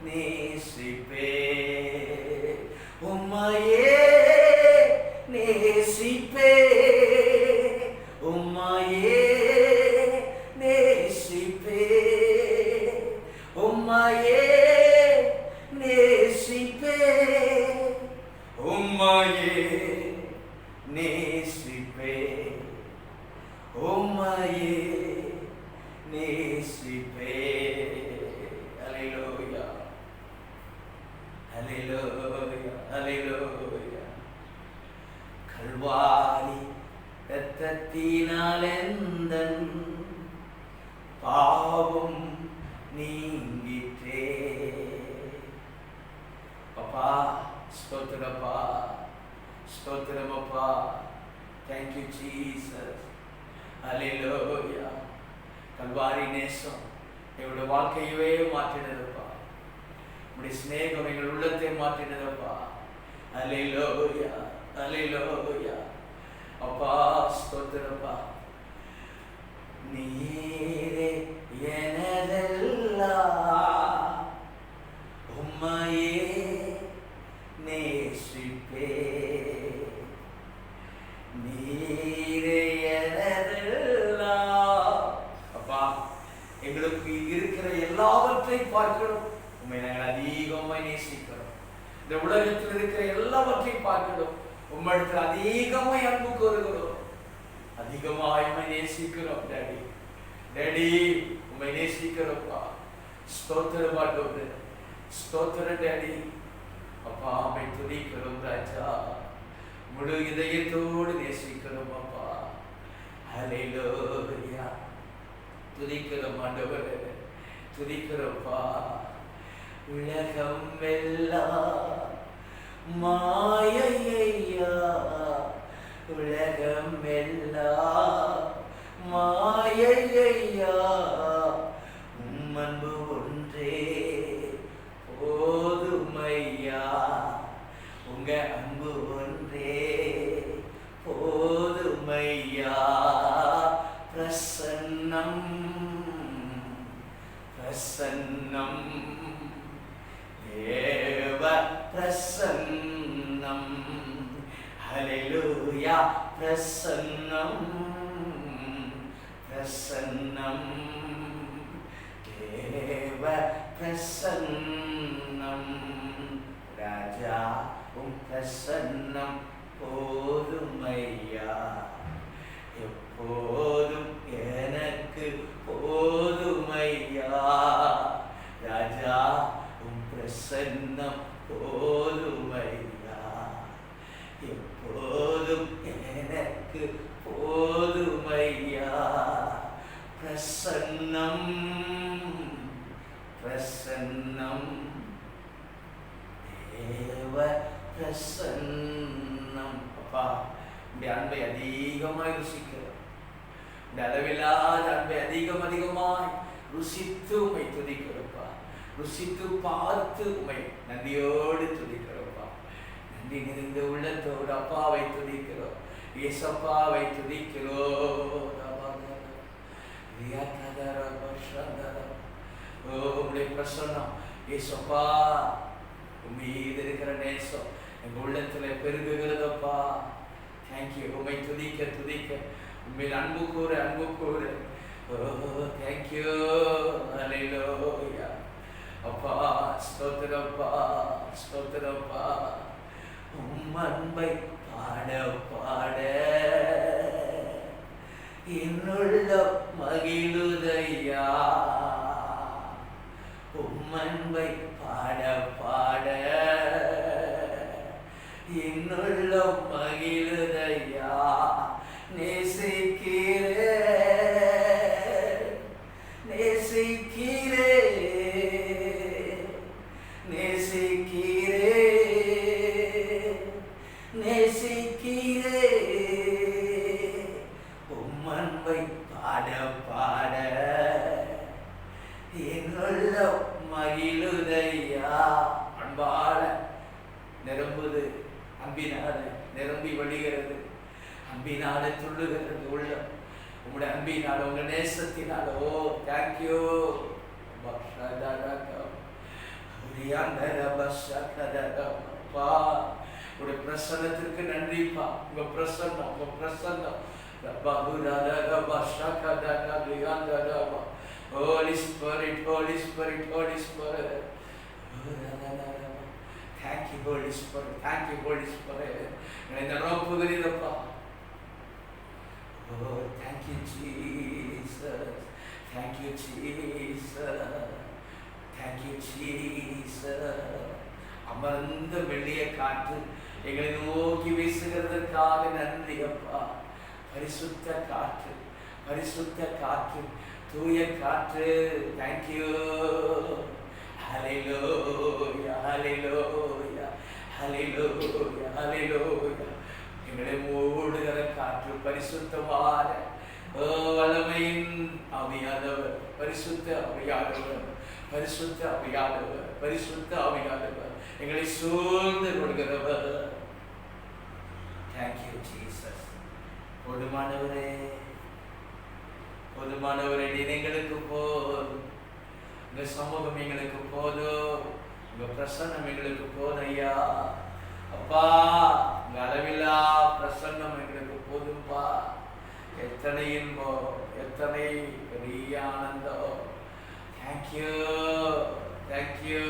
நேசிப்பே. உம்மையே நேசிப்பே, உம்மையே நேசிப்பே, உம்மையே you Jesus. Hallelujah. கல்வாரி நேசம் எங்களுடைய வாழ்க்கையவே மாற்றினதப்பா. உடைய சிநேகம் எங்கள் உள்ளத்தை மாற்றினதப்பா. ஹல்லேலூயா, ஹல்லேலூயா. அப்பா ஸ்தோத்திரப்பா. நீரே எனதெல்லாம், உம்மையே நேசிப்பே. நீரே எனதெல்லாம். அப்பா, எங்களுக்கு இருக்கிற எல்லாவற்றையும் பார்க்கிறோம், உண்மை நாங்கள் அதிகமாய் நேசிக்கிறோம். இந்த உலகத்தில் இருக்கிற எல்லாவற்றையும் பார்க்கிறோம், உம்மிடத்தில் அதிகமாய் அன்பு கோருகிறோம், அதிகமாய் உம்மை நேசிக்கிறோம். டாடி, டாடி, உம்மை நேசிக்கிறோம்ப்பா. ஸ்தோத்திரம் ஆண்டவரே, ஸ்தோத்திரம் டாடி. அப்பா, உம்மை துதிக்கிறோம் ராஜா, முழு இதயத்தோடு நேசிக்கிறோம் அப்பா. ஹல்லேலூயா. துதிக்கிறோம் ஆண்டவரே, துதிக்கிறோம்ப்பா. உலகம் எல்லாம் மாயையா, உலகம் எல்லாம் மாயையா, அன்பு ஒன்றே போதுமையா, உங்க அன்பு ஒன்றே போதுமையா. பிரசன்னம் பிரசன்னம் தேவ பிரசன்னம். ஹல்லேலூயா. பிரசன்னம் பிரசன்னம் தேவ பிரசன்னம். ராஜா உம் பிரசன்னம் போதுமையா, எப்போதும் எனக்கு போதுமையா. ராஜா உம் பிரசன்னம் போதுமையா, எப்போதும் எனக்கு போதுமையா. பிரசன்னம் பிரசன்னம் தேவ பிரசன்னம். அப்பா, உடைய அன்பை அதிகமாய் ருசிக்கிறோம், உடைய அளவில்லாத அன்பை அதிகமாய் ருசித்து உம்மை துதிக்கிறோம்ப்பா. ருசித்து பார்த்து உம்மை நன்றியோடு துதிக்கிறோம்ப்பா. நன்றி நிறைந்த உள்ளத்தோடு அப்பாவை துதிக்கிறோம், இயேசப்பாவை துதிக்கிறோம். உம்முடைய பிரசன்னம் இயேசப்பா, மீது இருக்கிற நேசம் எங்க உள்ளத்துல பெருகுகிறதப்பா. தேங்க்யூ. உம்மை துதிக்க துதிக்க உண்மையில் அன்பு கூறு அன்பு கூறு. தேங்க்யூ. ஹல்லேலூயா. அப்பா ஸ்தோத்திரப்பா, ஸ்தோத்திரப்பா. உம் அன்பை பாட பாட என்னுள்ள மகிழுதையா. உம் அன்பை பாட பாட என்னுள்ள மகிழுதையா. நேசிக்கிறே நேசிக்கிறே நேசிக்கிறே நேசிக்கிறே. உம் அன்பை பாட பாட என்னுள்ள மகிழுதையா. அன்பால நிரம்புது, அன்பினால நிரம்பி வழிகிறது, அன்பினால துள்ளுகிறது உள்ளம். உங்களுடைய அன்பினால, உங்க நேசத்தினால. ஓ தேங்க்யூ. உடைய பிரசன்னத்திற்கு நன்றிப்பா. உங்க பிரசன்னம், உங்க பிரசன்னம். Holy Spirit, Holy Spirit, Holy Spirit. Thank you, Holy Spirit. Thank you, Holy Spirit. இந்த நோக்குகிறீரப்பா. Oh, thank you, Jesus. Thank you, Jesus. Thank you, Jesus. அமர்ந்த மெல்லிய காற்று எங்களை நோக்கி வீசுகிறதற்காக நன்றி அப்பா. பரிசுத்த காற்று, பரிசுத்த காற்று, தூய காற்று. தேங்க்யூ. ஹல்லேலூயா, ஹல்லேலூயா, ஹல்லேலூயா, ஹல்லேலூயா. எங்களை ஓடுகிற காற்று காற்று பரிசுத்தமான வல்லமையின் ஆவியானவர், பரிசுத்த ஆவியானவர், பரிசுத்த ஆவியானவர், பரிசுத்த ஆவியானவர், எங்களை சூழ்ந்து கொள்கிறவர். Thank you Jesus. போதுமானவரே, போதுமானவரே, நீர் எங்களுக்கு போதும். உங்க சமூகம் எங்களுக்கு போதும். உங்க பிரசன்னம் எங்களுக்கு போதும் ஐயா. அப்பா, உங்க அளவில்லா பிரசன்னம் எங்களுக்கு போதும்பா. எத்தனை இன்பம், எத்தனை பெரிய ஆனந்தம். Thank you, thank you,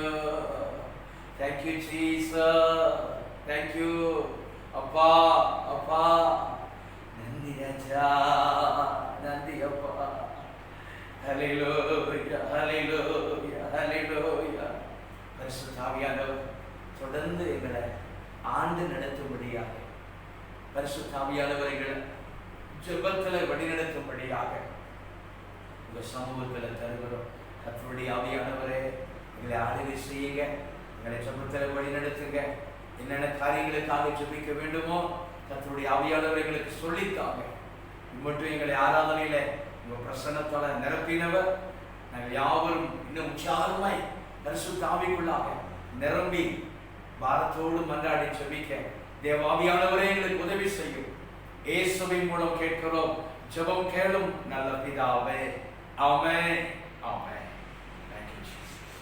thank you Jesus, thank you அப்பா, அப்பா. நன்றி ராஜா, நன்றி அப்பா. ஹல்லேலூயா, ஹல்லேலூயா, ஹல்லேலூயா. பரிசுத்த ஆவியானவர் தொடர்ந்து எங்களை ஆண்டு நடத்தும்படியாக, பரிசுத்த ஆவியானவர் எங்களை ஜெபத்தில் வழிநடத்தும்படியாக உங்க சமூகத்தில் தருகிறோம். கர்த்தருடைய ஆவியானவரே, எங்களை ஆளுகை செய்யுங்க, எங்களை ஜெபத்தில் வழிநடத்துங்க. என்னென்ன காரியங்களுக்காக ஜெபிக்க வேண்டுமோ கர்த்தருடைய ஆவியானவர் எங்களுக்கு சொல்லித்தாங்க. மட்டும் எங்களை ஆராதனையில உங்க பிரசன்னத்தால நிரப்பினவர். நாங்கள் யாவரும் இன்னும் உற்சாகமாய் பரிசுத்த ஆவிக்குள்ளாக நிரம்பி பாரத்தோடு மன்றாடி ஜெபிக்க தேவாவியானவரே எங்களுக்கு உதவி செய்யும். இயேசுவின் மூலம் கேட்கிறோம், ஜெபம் கேளும் நல்ல பிதாவே. ஆமென், ஆமென். Thank you Jesus.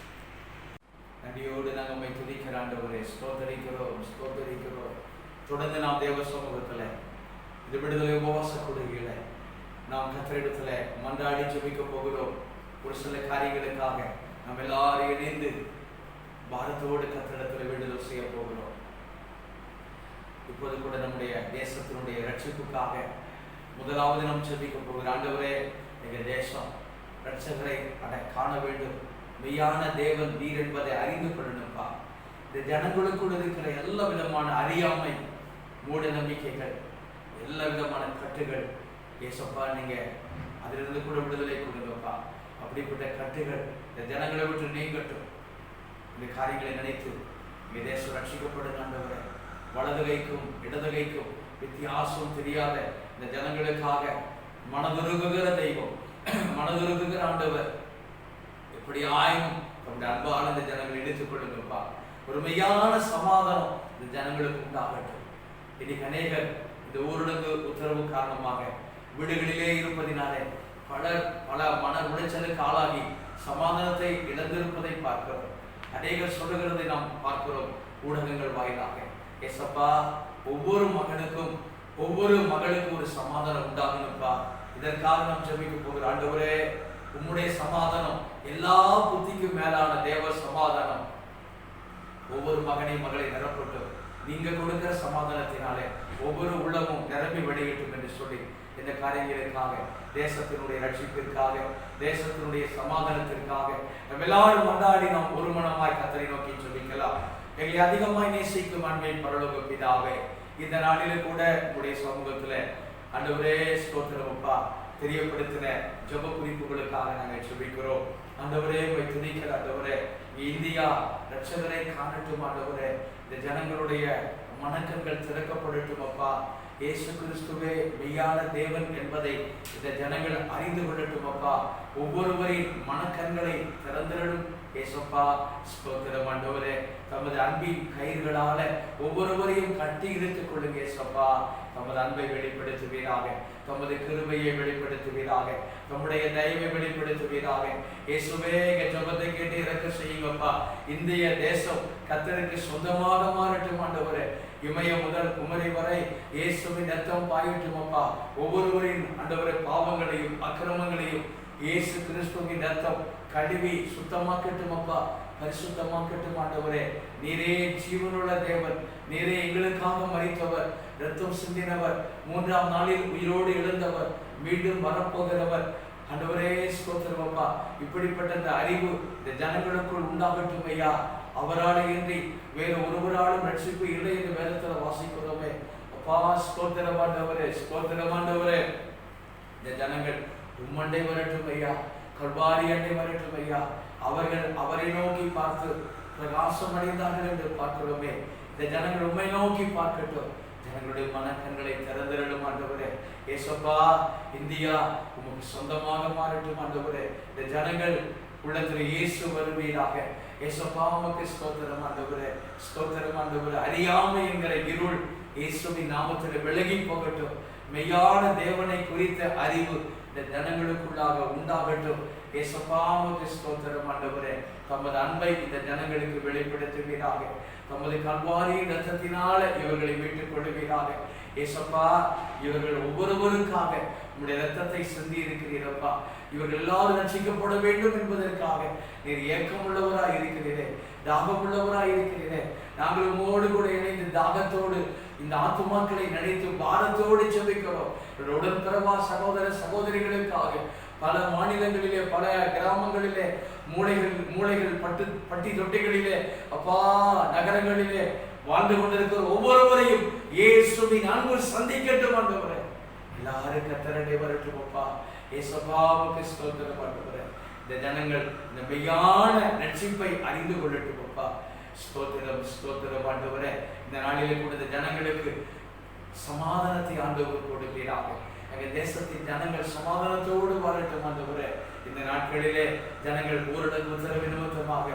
நன்றியோடு நாங்கள் உம்மை துதிக்கிற ஆண்டவரே, ஸ்தோத்திரிக்கிறோம், ஸ்தோத்திரிக்கிறோம். தொடர்ந்து நாம் தேவ சமூகத்துல இது விடுதலை உபவாச கொடுக்கையில நாம் கர்த்தரிடத்துல மன்றாடி ஜெபிக்க போகிறோம். ஒரு சில காரியங்களுக்காக நாம் எல்லாரும் இணைந்து பாரத்தோடு கர்த்தரிடத்துல விடுதலை செய்ய போகிறோம். இப்போது கூட நம்முடைய தேசத்தினுடைய ரட்சிப்புக்காக முதலாவது நாம் ஜெபிக்க போகிற ஆண்டவரே, எங்க தேசம் ரட்சகரை காண வேண்டும். மெய்யான தேவன் நீர் என்பதை அறிந்து கொள்ளணும்பா. இந்த ஜனங்களுக்குள் இருக்கிற எல்லா விதமான அறியாமை, மூட நம்பிக்கைகள், எல்லா விதமான கட்டுகள் ஏசப்பா நீங்க அதிலிருந்து கூட விடுதலை கொடுங்கப்பா. அப்படிப்பட்ட கட்டுகள் இந்த ஜனங்களை விட்டு நீங்கட்டும். இந்த காரியங்களை நினைத்து இங்க தேசம் ரட்சிக்கப்படுங்க ஆண்டவரே. வலது கைக்கும் இடது கைக்கும் வித்தியாசம் தெரியாத இந்த ஜனங்களுக்காக மனதுருகுகிற தெய்வம், மனதுருகுகிற ஆண்டவர், எப்படி ஆயும் நம்முடைய அன்பான இந்த ஜனங்களை எடுத்துக் கொள்ளுங்கப்பா. ஒரு மெய்யான சமாதானம் இந்த ஜனங்களுக்கு உண்டாகட்டும். இன்னைக்கு அநேகர் இந்த ஊரடங்கு உத்தரவு காரணமாக வீடுகளிலே இருப்பதினாலே பல மன உளைச்சலுக்கு ஆளாகி சமாதானத்தை இழந்திருப்பதை பார்க்கிறோம். அநேகர் சொல்லுகிறதை நாம் பார்க்கிறோம் ஊடகங்கள் வாயிலாக. ஏசப்பா, ஒவ்வொரு மகனுக்கும் ஒவ்வொரு மகளுக்கும் ஒரு சமாதானம் உண்டாகணும்ப்பா. இதற்காக நாம் ஜெபிக்க போகிற ஆண்டவரே, உம்முடைய சமாதானம் எல்லா புத்திக்கும் மேலான தேவ சமாதானம் ஒவ்வொரு மகனையும் மகளை நிரப்பட்டும். நீங்க கொடுக்கிற சமாதானத்தினாலே ஒவ்வொரு உள்ளமும் நிரம்பி வழியட்டும் என்று சொல்லி இந்த காரியங்களுக்காக, தேசத்தினுடைய ரட்சிப்பிற்காக, தேசத்தினுடைய சமாதானத்திற்காக நம்ம எல்லாரும் கொண்டாடி நாம் ஒரு மனமாய் கர்த்தரை நோக்கி ஜெபிக்கலாம். எங்களை அதிகமாய் நேசிக்கும் அன்பை பரலோக பிதாவே, இந்த நாளில கூட உங்களுடைய சமூகத்துல ஆண்டவரே ஸ்தோத்திரமப்பா, தெரியப்படுத்தின ஜெப குறிப்புகளுக்காக நாங்கள் ஜெபிக்கிறோம். ஆண்டவரே உம்மை துதிக்கிற ஆண்டவரே, இந்தியா ரட்சகரை காணட்டும் ஆண்டவரே. இந்த ஜனங்களுடைய மனக்கண்கள் திறக்கப்படட்டும் அப்பா. இயேசு கிறிஸ்துவே மெய்யான தேவன் என்பதை இந்த ஜனங்கள் அறிந்து கொள்ளட்டும் அப்பா. ஒவ்வொருவரின் மனக்கண்களை திறந்திரடும் ஏசப்பா. ஸ்தோத்திரம் ஆண்டவரே, தமது அன்பின் கயிறுகளால ஒவ்வொருவரையும் கட்டி இழுத்துக் கொள்ளுங்க ஏசப்பா. தமது அன்பை வெளிப்படுத்துவீராக, தமது கிருபையை வெளிப்படுத்துவீராக, தம்முடைய தயவை வெளிப்படுத்துவீராக. இயேசுவே, எங்க ஜெபத்தை கேட்டு இறக்க செய்யுங்கப்பா. இந்திய தேசம் கர்த்தருக்கு சொந்தமாக மாறட்டும் ஆண்டவரே. இமய முதல் குமரி வரை இயேசுவின் ரத்தம் பாயட்டும் அப்பா. ஒவ்வொருவரின் ஆண்டவரே பாவங்களையும் அக்கிரமங்களையும் இயேசு கிறிஸ்துவின் ரத்தம் கழுவி சுத்தமாக்கட்டும் அப்பா, பரிசுத்தமாக்கட்டும் ஆண்டவரே. நீரே ஜீவனுள்ள தேவன், நீரே எங்களுக்காக மரித்தவர், ரத்தம் சிந்தினவர், மூன்றாம் நாளில் உயிரோடு எழுந்தவர், மீண்டும் வரப்போகிறவர் ஆண்டவரே. ஸ்தோத்திரம் அப்பா. இப்படிப்பட்ட இந்த அறிவு இந்த ஜனங்களுக்குள் உண்டாகட்டும் ஐயா. அவரால் இன்றி வேறு ஒருவராலும் ரட்சிப்பு இல்லை என்று வேதத்தில் வாசிக்கிறோமே அப்பா. ஸ்தோத்திரம் ஆண்டவரே, ஸ்தோத்திரம் ஆண்டவரே. இந்த ஜனங்கள் உம்மண்டை வரட்டும் ஐயா, கல்வாரி அண்டை வரட்டும் ஐயா. அவர்கள் அவரை நோக்கி பார்த்து பிரகாசம் அடைந்தார்கள் என்று பார்க்கிறோமே. இந்த ஜனங்கள் உம்மை நோக்கி பார்க்கட்டும். ஜனங்களுடைய மனக்கண்களை திறந்திரடும் ஆண்டவரே. ஏசப்பா, இந்தியா உமக்கு சொந்தமாக மாறட்டும் ஆண்டவரே. இந்த ஜனங்கள் உள்ளத்தில் இயேசு வருவீராக. ஏசப்பா, உமக்கு ஸ்தோத்திரம் ஆண்டவரே, ஸ்தோத்திரம் ஆண்டவரே. அறியாமை என்கிற இருள் இயேசுவின் நாமத்தில் விலகி போகட்டும். மெய்யான தேவனை குறித்த அறிவு இந்த ஜனங்களுக்குள்ளாக உண்டாகட்டும். ஏசப்பா, உமக்கு ஸ்தோத்திரம் ஆண்டவரே. தமது அன்பை இந்த ஜனங்களுக்கு வெளிப்படுத்துவீராக. தமது கல்வாரி இரத்தத்தினால இவர்களை மீட்டுக் கொள்வீராக. ஏசப்பா, இவர்கள் ஒவ்வொருவருக்காக உங்களுடைய இரத்தத்தை சிந்தி இருக்கிறீரப்பா. இவர்கள் எல்லாரும் ரட்சிக்கப்பட வேண்டும் என்பதற்காக நீர் ஏக்கமுள்ளவராய் இருக்கிறீரே, தாகமுள்ளவராய் இருக்கிறீரே. நாங்கள் உமோடு கூட இணைந்து தாகத்தோடு இந்த ஆத்துமாக்களை நினைத்து பாரத்தோடு ஜெபிக்கிறோம். உடன்பிறவா சகோதர சகோதரிகளுக்காக பல மாநிலங்களிலே, பல கிராமங்களிலே, மூளைகள் பட்டி தொட்டிகளிலே, அப்பா, நகரங்களிலே வாழ்ந்து கொண்டிருக்கிற ஒவ்வொருவரையும் இயேசுவின் அன்பு சந்திக்கட்டும் ஆண்டவரே. எல்லாரும் கர்த்தரண்டை வரட்டும் அப்பா. ஏசப்பாவுக்கு ஸ்தோத்திரம் ஆண்டவரே. இந்த ஜனங்கள் இந்த மெய்யான ரட்சிப்பை அறிந்து கொள்ளட்டும் அப்பா. ஸ்தோத்திரம், ஸ்தோத்திரம் ஆண்டவரே. இந்த நாளிலே கூட இந்த ஜனங்களுக்கு சமாதானத்தை ஆண்டவர் கொடுக்கிறாங்க. எங்கள் தேசத்தின் ஜனங்கள் சமாதானத்தோடு வாழட்டும் ஆண்டவரே. இந்த நாட்களிலே ஜனங்கள் ஊரடங்கு உத்தரவு நிமித்தமாக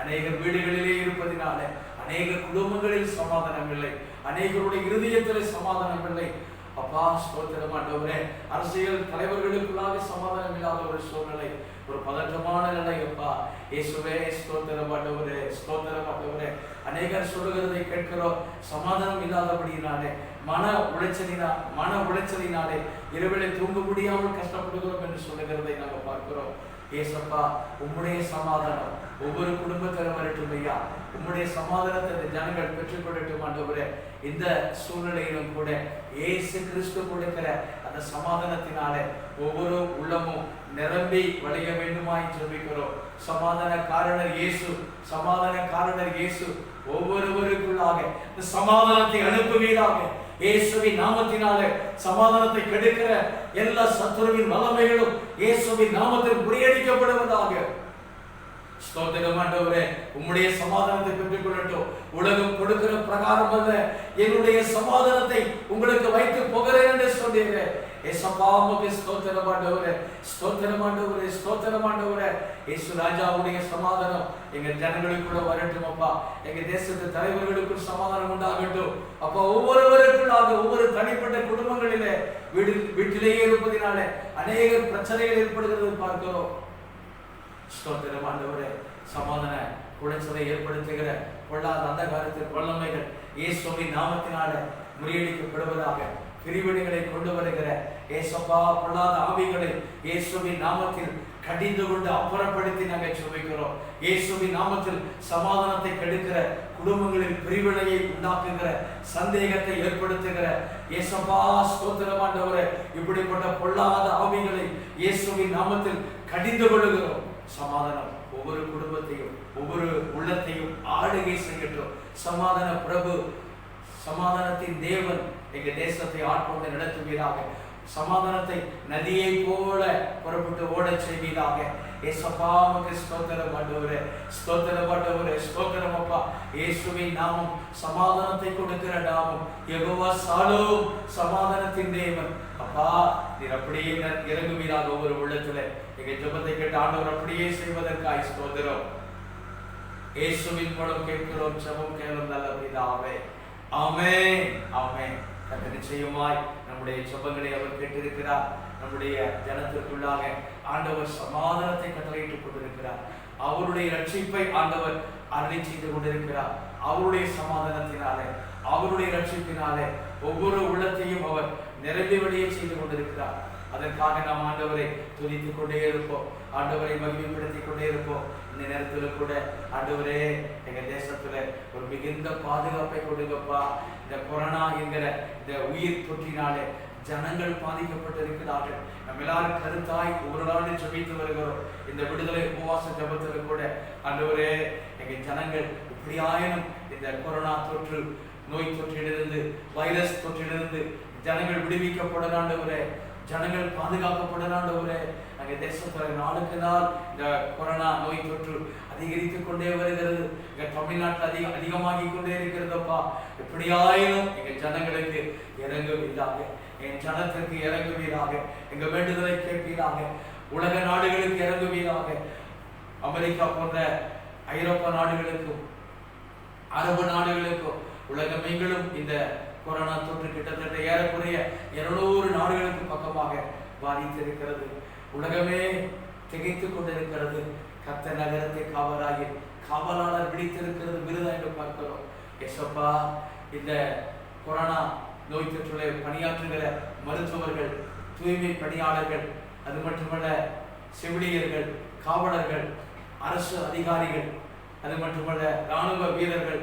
அநேக வீடுகளிலே இருப்பதினால அநேக குடும்பங்களில் சமாதானம் இல்லை, அநேகருடைய இருதயத்தில் சமாதானம் இல்லை அப்பா. ஸ்தோத்திரம் ஆண்டவரே. அரசியல் தலைவர்களுக்குள்ளாக சமாதானம் இல்லாத ஒரு சூழ்நிலை, ஒரு பதற்றமான நிலை அப்பா. இயேசுவே, ஸ்தோத்திரம் ஆண்டவரே, ஸ்தோத்திரம் ஆண்டவரே. அநேகர் சொல்லுகிறதை கேட்கிறோம். சமாதானம் இல்லாதபடியினாலே, மன உளைச்சலினாலே இரவிலே தூங்க முடியாமல் கஷ்டப்படுகிறோம் என்று சொல்லுகிறதை நாங்கள் பார்க்கிறோம். ஏசப்பா, உம்முடைய சமாதானம் ஒவ்வொரு குடும்பத்திலும் வரட்டும் ஐயா. உம்முடைய சமாதானத்தை இந்த ஜனங்கள் பெற்றுக்கொள்ளட்டும் ஆண்டவரே. இந்த சூழ்நிலையிலும் கூட இயேசு கிறிஸ்து கொடுக்கிற அந்த சமாதானத்தினாலே ஒவ்வொரு உள்ளமும் நிரம்பி வழிய வேண்டுமாய் ஜெபிக்கிறோம். சமாதான காரணர் இயேசு, சமாதான காரணர் இயேசு ஒவ்வொருவருக்குள்ளாக இந்த சமாதானத்தை அனுப்புவீராக. இயேசுவின் நாமத்தினாலே சமாதானத்தை கெடுக்கிற எல்லா சத்துருவின் வல்லமைகளும் இயேசுவின் நாமத்தில் முறியடிக்கப்படுவதாக. ஸ்தோத்திரம் ஆண்டவரே. உம்முடைய சமாதானத்தை பெற்றுக் கொள்ளட்டும். உலகம் கொடுக்கிற பிரகாரம் அல்ல, என்னுடைய சமாதானத்தை உங்களுக்கு வைத்து போகிறேன் என்று சொன்னீர்கள். ஏசப்பா, உமக்கு ஸ்தோத்திரம் ஆண்டவரே, ஸ்தோத்திரம் ஆண்டவரே, ஸ்தோத்திரம் ஆண்டவரே. இயேசு ராஜாவுடைய சமாதானம் எங்க ஜனங்களுக்குள்ள வரட்டும் அப்பா. எங்க தேசத்து தலைவர்களுக்குள் சமாதானம் உண்டாகட்டும் அப்பா. ஒவ்வொருவருக்குள்ளாக ஒவ்வொரு தனிப்பட்ட குடும்பங்களிலே வீட்டிலேயே இருப்பதினாலே அநேக பிரச்சனைகள் ஏற்படுகிறது பார்க்கிறோம். ஸ்தோத்திரம் ஆண்டவரே. சமாதான குலைச்சலை ஏற்படுத்துகிற பொல்லாத அந்த காலத்தில் வல்லமைகள் இயேசுவின் நாமத்தினால முறியடிக்கப்படுவதாக. பிரிவினைகளை கொண்டு வருகிற ஏசப்பா, பொல்லாத ஆவிகளை இயேசுவின் நாமத்தில் கடிந்து கொண்டு அப்புறப்படுத்தி நாங்கள் சுவைக்கிறோம். இயேசுவின் நாமத்தில் சமாதானத்தை கெடுக்கிற, குடும்பங்களில் பிரிவினையை உண்டாக்குகிற, சந்தேகத்தை ஏற்படுத்துகிற ஏசப்பா, ஸ்தோத்திரம் ஆண்டவரே, இப்படிப்பட்ட பொல்லாத ஆவிகளை இயேசுவின் நாமத்தில் கடிந்து கொள்ளுகிறோம். சமாதானம் ஒவ்வொரு குடும்பத்தையும் ஒவ்வொரு உள்ளத்தையும் ஆளுகை செய்யட்டும். சமாதான பிரபு, சமாதானத்தின் தேவன் எங்க தேசத்தை ஆட்கொண்டு நடத்துவீராக. சமாதானத்தை நதியை போல புறப்பட்டு ஓடச் செய்வீராக. ஏசப்பா, உமக்கு ஸ்தோத்திரம் ஆண்டவரே, ஸ்தோத்திரம் ஆண்டவரே, ஸ்தோத்திரம் அப்பா. இயேசுவின் நாமம் சமாதானத்தை கொடுக்கிற நாமம். யெகோவா சாலோம், சமாதானத்தின் தேவன் அப்பா. நீர் அப்படியே இறங்குவீராக ஒவ்வொரு உள்ளத்துல. எங்க ஜெபத்தை கேட்டு ஆண்டவர் அப்படியே செய்வதற்காய் ஸ்தோத்திரம். இயேசுவின் மூலம் கேட்கிறோம், ஜெபம் கேளும் நல்ல பிதாவே. ஆமென், ஆமென். கர்த்தர் நிச்சயமாய் நம்முடைய ஜெபங்களை அவர் கேட்டிருக்கிறார். நம்முடைய ஜனத்திற்குள்ளாக ஆண்டவர் சமாதானத்தை கட்டளையிட்டுக் கொண்டிருக்கிறார். அவருடைய ரட்சிப்பை ஆண்டவர் அருளி செய்து கொண்டிருக்கிறார். அவருடைய சமாதானத்தினாலே, அவருடைய ரட்சிப்பினாலே ஒவ்வொரு உள்ளத்தையும் அவர் நிரம்பி வழியை செய்து கொண்டிருக்கிறார். அதற்காக நாம் ஆண்டவரை துதித்துக் கொண்டே இருப்போம், ஆண்டவரை மகிமைப்படுத்திக் கொண்டே இருப்போம். இந்த நேரத்தில் கூட ஆண்டவரே, எங்க தேசத்துல ஒரு மிகுந்த பாதுகாப்பை கொடுங்கப்பா. இந்த கொரோனா என்கிற இந்த உயிர் தொற்றினாலே ஜனங்கள் பாதிக்கப்பட்டிருக்கிறார்கள். நம்ம எல்லாரும் கருத்தாய் ஒரு நாள் ஜெபித்து வருகிறோம். இந்த விடுதலை உபவாச ஜெபத்தில் கூட ஆண்டவரே, எங்க ஜனங்கள் இப்படியாயினும் இந்த கொரோனா தொற்று நோய் தொற்றிலிருந்து, வைரஸ் தொற்றிலிருந்து ஜனங்கள் விடுவிக்கப்பட ஆண்டவரே, ஜனங்கள் பாதுகாக்கப்பட ஆண்டவரே. எங்க தேசத்துல நாளுக்கு நாள் இந்த கொரோனா நோய் தொற்று அதிகரித்துக் கொண்டே வருகிறது. தமிழ்நாட்டில் அதிகமாகி கொண்டே இருக்கிறதப்பா. எப்படியாயினும் எங்க ஜனங்களுக்கு இறங்குவீராக, என் ஜனத்திற்கு இறங்குவீராக, எங்க வேண்டுதலை கேட்பீராக, உலக நாடுகளுக்கு இறங்குவீராக. அமெரிக்கா போன்ற ஐரோப்பா நாடுகளுக்கும் அரபு நாடுகளுக்கும் உலகமெங்கிலும் இந்த கொரோனா தொற்று கிட்டத்தட்ட ஏறக்குறைய 200 நாடுகளுக்கு பக்கமாக பாதித்திருக்கிறது. உலகமே திகைத்துக் கொண்டிருக்கிறது. கர்த்தர் நகரத்தை காவலாளர் பிடித்திருக்கிறது விருதா என்று பார்க்கிறோம். எசப்பா, இந்த கொரோனா நோய் தொற்றுகளை பணியாற்றுகிற மருத்துவர்கள், தூய்மை பணியாளர்கள், அது மட்டுமல்ல செவிலியர்கள், காவலர்கள், அரசு அதிகாரிகள், அது மட்டுமல்ல இராணுவ வீரர்கள்,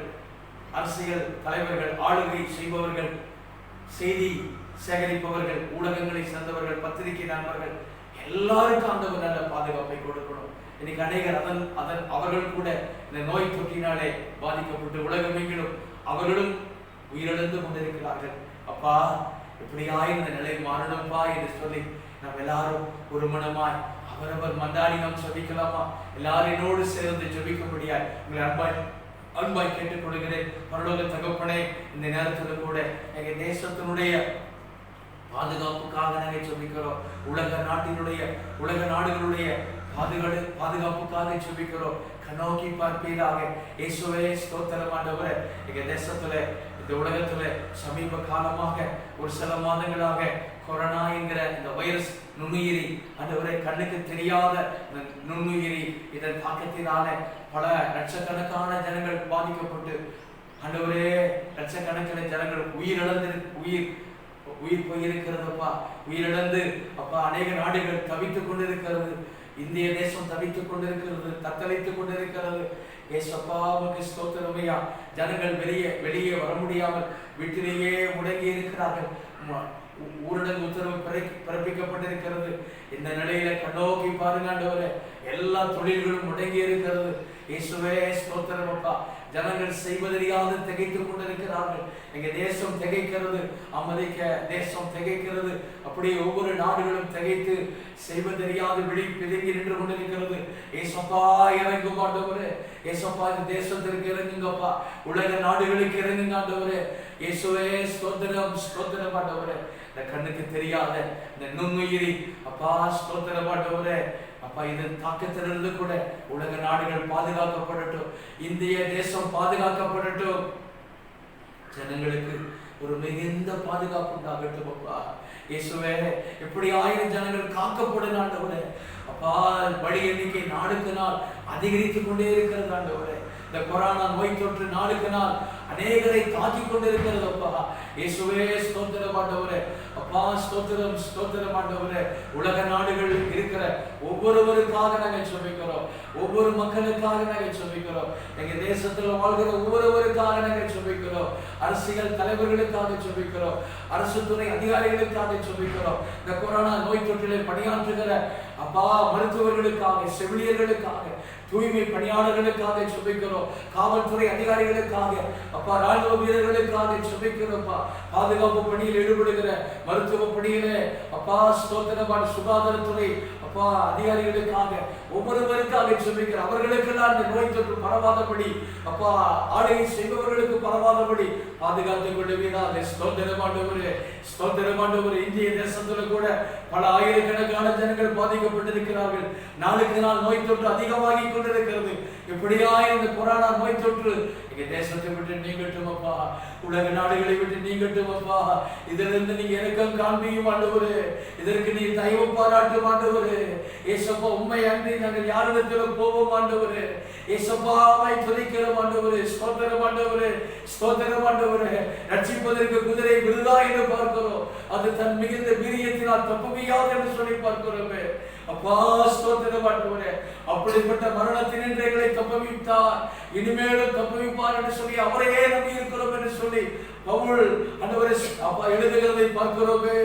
அரசியல் தலைவர்கள், ஆளுகை செய்பவர்கள், செய்தி சேகரிப்பவர்கள், ஊடகங்களை சேர்ந்தவர்கள், பத்திரிகை நண்பர்கள், எல்லாருக்கும் அந்த ஒரு நல்ல பாதுகாப்பை கொடுக்கணும். இன்னைக்கு அநேகர் அவர்கள் கூட இந்த நோய் தொற்றினாலே பாதிக்கப்பட்டு உலகமெங்கிலும் அவர்களும் உயிரிழந்து கொண்டிருக்கிறார்கள். அப்பா, இப்படியாய் இந்த நிலை மாறணும்பா என்று சொல்லி நாம் எல்லாரும் ஒரு மனமாய் அவரவர் மன்றாடி நாம் ஜெபிக்கலாமா? எல்லாரும் என்னோடு சேர்ந்து ஜெபிக்கும்படியாய் உங்களை அன்பாய் கேட்டுக் கொள்கிறேன். பரலோக தகப்பனே, இந்த நேரத்தில் கூட எங்க தேசத்தினுடைய பாதுகாப்புக்காக நாங்கள் ஜெபிக்கிறோம். உலக நாடுகளுடைய பாதுகாப்புக்காக ஜெபிக்கிறோம். கண்ணோக்கி பார்ப்பீராக. இயேசுவே ஸ்தோத்திரம் ஆண்டவரே. எங்க தேசத்துல, இந்த உலகத்துல சமீப காலமாக ஒரு சில மாதங்களாக கொரோனா என்கிற இந்த வைரஸ் நுண்ணுயிரி, ஆண்டவரே, கண்ணுக்கு தெரியாத நுண்ணுயிரி, இதன் தாக்கத்தினால பல லட்சக்கணக்கான ஜனங்கள் பாதிக்கப்பட்டு, ஆண்டவரே, லட்சக்கணக்கான ஜனங்கள் உயிர் போயிருக்கிறதப்பா. உயிரிழந்து அப்பா அநேக நாடுகள் தவித்துக் கொண்டிருக்கிறது. இந்திய தேசம் தவித்துக் கொண்டிருக்கிறது, தத்தளித்துக் கொண்டிருக்கிறது. ஏசப்பா, உமக்கு ஸ்தோத்திரமையா. ஜனங்கள் வெளியே வர முடியாமல் வீட்டிலேயே முடங்கி இருக்கிறார்கள். ஊரடங்கு உத்தரவு பிறப்பிக்கப்பட்டிருக்கிறது. இந்த நிலையில கண்ணோக்கி பாருங்க ஆண்டவரே. எல்லா தொழில்களும் முடங்கி இருக்கிறது. இயேசுவே ஸ்தோத்திரம் அப்பா. ஜனங்கள் செய்வதறியாது திகைத்துக் கொண்டிருக்கிறார்கள். எங்க தேசம் திகைக்கிறது, அமெரிக்க தேசம் திகைக்கிறது. அப்படியே ஒவ்வொரு நாடுகளும் திகைத்து செய்வதறியாது பிதுங்கி நின்று கொண்டிருக்கிறது. ஏசப்பா, இறங்கும் ஆண்டவரே. ஏசப்பா, இந்த தேசத்திற்கு இறங்குங்கப்பா. உலக நாடுகளுக்கு இறங்குங்க ஆண்டவரே. இயேசுவே ஸ்தோத்திரம் ஆண்டவரே. இந்த கண்ணுக்கு தெரியாத இந்த நுண்ணுயிரி அப்பா, ஸ்தோத்திரம் ஆண்டவரே. அப்பா, இதன் தாக்கத்திலிருந்து கூட உலக நாடுகள் பாதுகாக்கப்படட்டும். இந்திய தேசம் பாதுகாக்கப்படட்டும். ஜனங்களுக்கு ஒரு மிகுந்த பாதுகாப்பு உண்டாகட்டும் அப்பா. இயேசுவே, எப்படி 1000 ஜனங்கள் காக்கப்படும் ஆண்டவரே. அப்பா, பலி எண்ணிக்கை நாளுக்கு நாள் அதிகரித்துக் கொண்டே இருக்கிறது ஆண்டவரே. இந்த கொரோனா நோய் தொற்று நாளுக்கு நாள் அநேகரை தாக்கிக் கொண்டிருக்கிறது அப்பா. இயேசுவே ஸ்தோத்திரம் ஆண்டவரே. அப்பா, ஸ்தோத்திரம் ஆண்டவரே. உலக நாடுகள் இருக்கிற ஒவ்வொருவருக்காக நாங்கள் ஜெபிக்கிறோம். ஒவ்வொரு மக்களுக்காக நாங்கள் ஜெபிக்கிறோம். எங்க தேசத்தில் வாழ்கிற ஒவ்வொருவருக்காக நாங்கள் ஜெபிக்கிறோம். அரசியல் தலைவர்களுக்காக ஜெபிக்கிறோம். அரசு துறை அதிகாரிகளுக்காக ஜெபிக்கிறோம். இந்த கொரோனா நோய் தொற்றிலே பணியாற்றுகிற அப்பா மருத்துவர்களுக்காக, செவிலியர்களுக்காக, தூய்மை பணியாளர்களுக்காக ஜெபிக்கிறோம். காவல்துறை அதிகாரிகளுக்காக, அப்பா ராணுவ வீரர்களுக்காக ஜெபிக்கிறோம்ப்பா. பாதுகாப்பு பணியில் ஈடுபடுகிற மருத்துவ பணியிலே அப்பா ஸ்தோத்திரமான சுகாதாரத்துறை அப்பா அதிகாரிகளுக்காக ஒவ்வொருவருக்காக ஜெபிக்கிறோம். அவர்களுக்கெல்லாம் இந்த நோய் தொற்று பரவாதபடி, அப்பா ஆளுகை செய்பவர்களுக்கு பரவாதபடி பாதுகாத்துக் கொள்ளுவீராக. ஸ்தோத்திரம் ஆண்டவரே. இந்திய தேசத்துல கூட பல ஆயிரக்கணக்கான ஜனங்கள் பாதிக்கப்பட்டிருக்கிறார்கள். நாளுக்கு நாள் நோய் தொற்று அதிகமாகி கொண்டிருக்கிறது. இப்படியாய் இந்த கொரோனா நோய் தொற்று எங்க தேசத்தை விட்டு நீங்கட்டும் அப்பா. உலக நாடுகளை விட்டு நீங்கட்டும் அப்பா. இதிலிருந்து நீங்க இறக்கம் காண்பியும் ஆண்டவரே. இதற்கு நீ தயவு பாராட்டும் ஆண்டவரே. ஏசப்பா, உண்மை அன்றி நாங்கள் யாரிடத்தில் போவோம் ஆண்டவரே. ஏசப்பாவை துதிக்கிறோம் ஆண்டவரே. ஸ்தோத்திரம் ஆண்டவரே. ரட்சிப்பதற்கு குதிரை விருதா என்று பார்க்கிறோம். அது தன் மிகுந்த வீரியத்தினால் தப்புவியாது என்று சொல்லி பார்க்கிறோமே. அப்பா, ஸ்தோத்திரம் ஆண்டவரே. அப்படிப்பட்ட மரணத்தினின்று எங்களை தப்புவித்தார், இனிமேலும் தப்புவிப்பார் என்று சொல்லி அவரையே நம்பி இருக்கிறோம் என்று சொல்லி பவுல் ஆண்டவரே அப்பா எழுதுகிறதை பார்க்கிறோமே.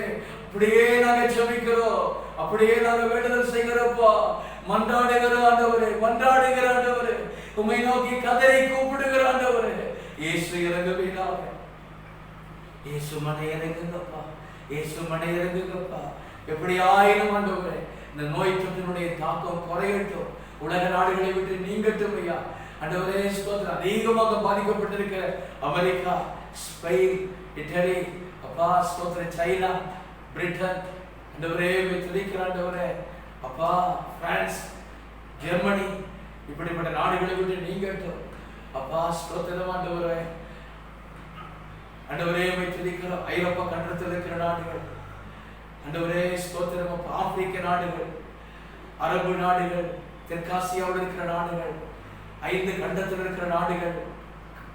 அப்படியே நாங்கள் ஜெபிக்கிறோம். அப்படியே நாங்கள் வேண்டுதல் செய்கிறோம்ப்பா. மன்றாடுகிற ஆண்டவரே. உம்மை நோக்கி கதறி கூப்பிடுகிற ஆண்டவரே. இயேசு இறங்குவீராக. இயேசு மனை இறங்குங்கப்பா. எப்படி ஆயினும் ஆண்டவரே, இந்த நோய் தொற்றினுடைய தாக்கம் குறையட்டும். உலக நாடுகளை விட்டு நீங்கட்டும் ஐயா. ஆண்டவரே ஸ்தோத்திரம். அதிகமாக பாதிக்கப்பட்டிருக்கிற அமெரிக்கா, ஸ்பெயின், இட்டலி, அப்பா ஸ்தோத்திரம், சைனா, பிரிட்டன், ஆண்டவரே துதிக்கிற ஆண்டவரே அப்பா, பிரான்ஸ், ஜெர்மனி, இப்படிப்பட்ட நாடுகளை விட்டு நீங்கட்டும் அப்பா ஸ்தோத்திரம். ஆண்டவரே ஆண்டவரே துதிக்கிறோம். ஐரோப்பா கண்டத்தில் இருக்கிற நாடுகள் ஆண்டவரே ஸ்தோத்திரம். அப்பா ஆப்பிரிக்க நாடுகள், அரபு நாடுகள், தெற்காசியாவில் இருக்கிற நாடுகள், 5 கண்டத்தில் இருக்கிற நாடுகள்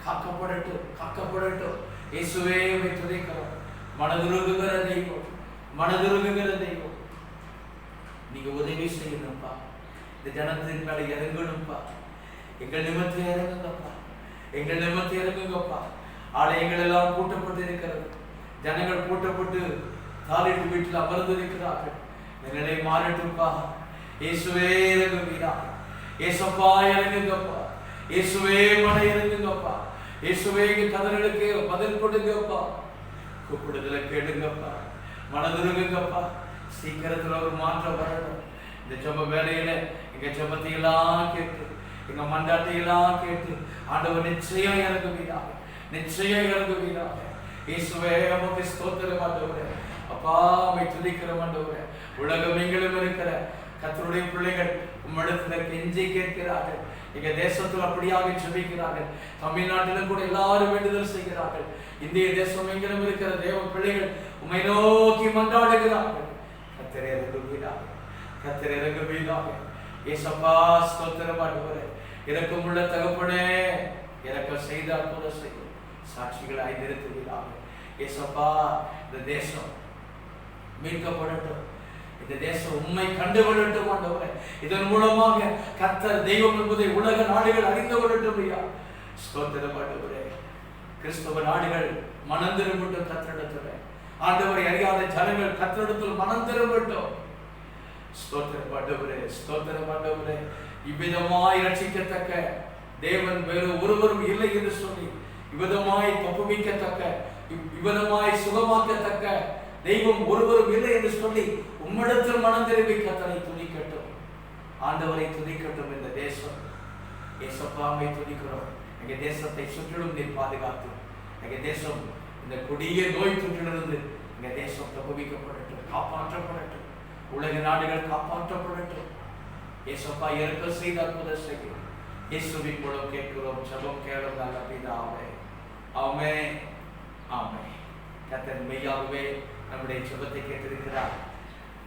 காக்கப்படட்டும், காக்கப்படட்டும். இயேசுவே துதிக்கிறோம். மனதுருகுகிற தெய்வம், மனதுருகுகிற தெய்வம், நீங்க உதவி செய்யணும்ப்பா. இந்த ஜனத்தின் மேல இறங்கணும்ப்பா. எங்கள் நிமித்தம் இறங்குங்கப்பா, எங்கள் நிமித்தம் இறங்குங்கப்பா. ஆலயங்கள் எல்லாம் பூட்டப்பட்டு இருக்கிறது. ஜனங்கள் பூட்டப்பட்டு தாலிட்டு வீட்டில் அமர்ந்து இருக்கிறார்கள். எங்களை மாறட்டும்ப்பா. இயேசுவே இறங்குவீரா, இயேசப்பா இறங்குங்கப்பா, இயேசுவே மன இறங்குங்கப்பா, இயேசுவே கதறலுக்கு பதில் கொடுங்கப்பா, கூப்பிடுதலை கேளுங்கப்பா, மனதுருகுங்கப்பா. சீக்கிரத்தில் ஒரு மாற்றம் வரணும். இந்த ஜெப வேலையில எங்க ஜெபத்தையெல்லாம் கேட்டு, எங்க மண்டாட்டையெல்லாம் கேட்டு ஆண்டவர் நிச்சயம் இறங்குவீராக, நிச்சயம் இறங்குவீராக. இயேசுவே உமக்கு ஸ்தோத்திரம் ஆண்டவரே. அப்பா துதிக்கிற ஆண்டவரே. உலகம் எங்கிலும் இருக்கிற கர்த்தருடைய பிள்ளைகள் உம்மிடத்துல கெஞ்சி கேட்கிறார்கள். எங்க தேசத்தில் அப்படியாக ஜெபிக்கிறார்கள். தமிழ்நாட்டிலும் கூட எல்லாரும் வேண்டுதல் செய்கிறார்கள். இந்திய தேசம் எங்கிலும் இருக்கிற தேவ பிள்ளைகள் உம்மை நோக்கி மன்றாடுகிறார்கள். கர்த்தரே இறங்குவீராக, கர்த்தரே இறங்குவீராக. இயேசப்பா ஸ்தோத்திரம் ஆண்டவரே. இரக்கமுள்ள தகப்பனே, இரக்கம் செய்த அற்புதம் செய்யும் சாட்சிகளாய் நிறுத்துவீராக. இயேசப்பா இந்த தேசம் மீட்கப்படட்டும், இந்த தேசம் உண்மை கண்டுகொள்ளட்டும் ஆண்டவரே. இதன் மூலமாக கர்த்தர் தெய்வம் என்பதை உலக நாடுகள் அறிந்து கொள்ளட்டும் ஐயா. ஸ்தோத்திரம் ஆண்டவரே. கிறிஸ்தவ நாடுகள் மனம் திரும்பட்டும் கர்த்தரிடத்துல. ஆண்டவரை அறியாத ஜனங்கள் கர்த்தரிடத்தில் மனம் திரும்பட்டும். ஸ்தோத்திரம் ஆண்டவரே, ஸ்தோத்திரம் ஆண்டவரே. இவ்விதமாய் ரட்சிக்கத்தக்க தேவன் வேறு ஒருவரும் இல்லை என்று சொல்லி, இவ்விதமாய் தப்புவிக்கத்தக்க, இவ்விதமாய் சுகமாக்கத்தக்க தெய்வம் ஒருவரும் இல்லை என்று சொல்லி உம்மிடத்தில் மனம் திரும்பி கர்த்தரை துதிக்கட்டும், ஆண்டவரை துதிக்கட்டும் இந்த தேசம். இயேசப்பாவை துதிக்கிறோம். எங்க தேசத்தை சுற்றிலும் நீர் பாதுகாத்து, எங்க தேசம் இந்த கொடிய நோய் தொற்றிலிருந்து எங்க தேசம் தப்புவிக்கப்படட்டும், காப்பாற்றப்படட்டும். உலக நாடுகள் காப்பாற்றப்படட்டும். இயேசப்பா இரக்கம் செய்த அற்புதம் செய்யும். இயேசுவின் மூலம் கேட்கிறோம், ஜெபம் கேளும் நல்ல பிதாவே. ஆமென், ஆமென். கர்த்தர் மெய்யாகவே நம்முடைய ஜெபத்தை கேட்டிருக்கிறார்.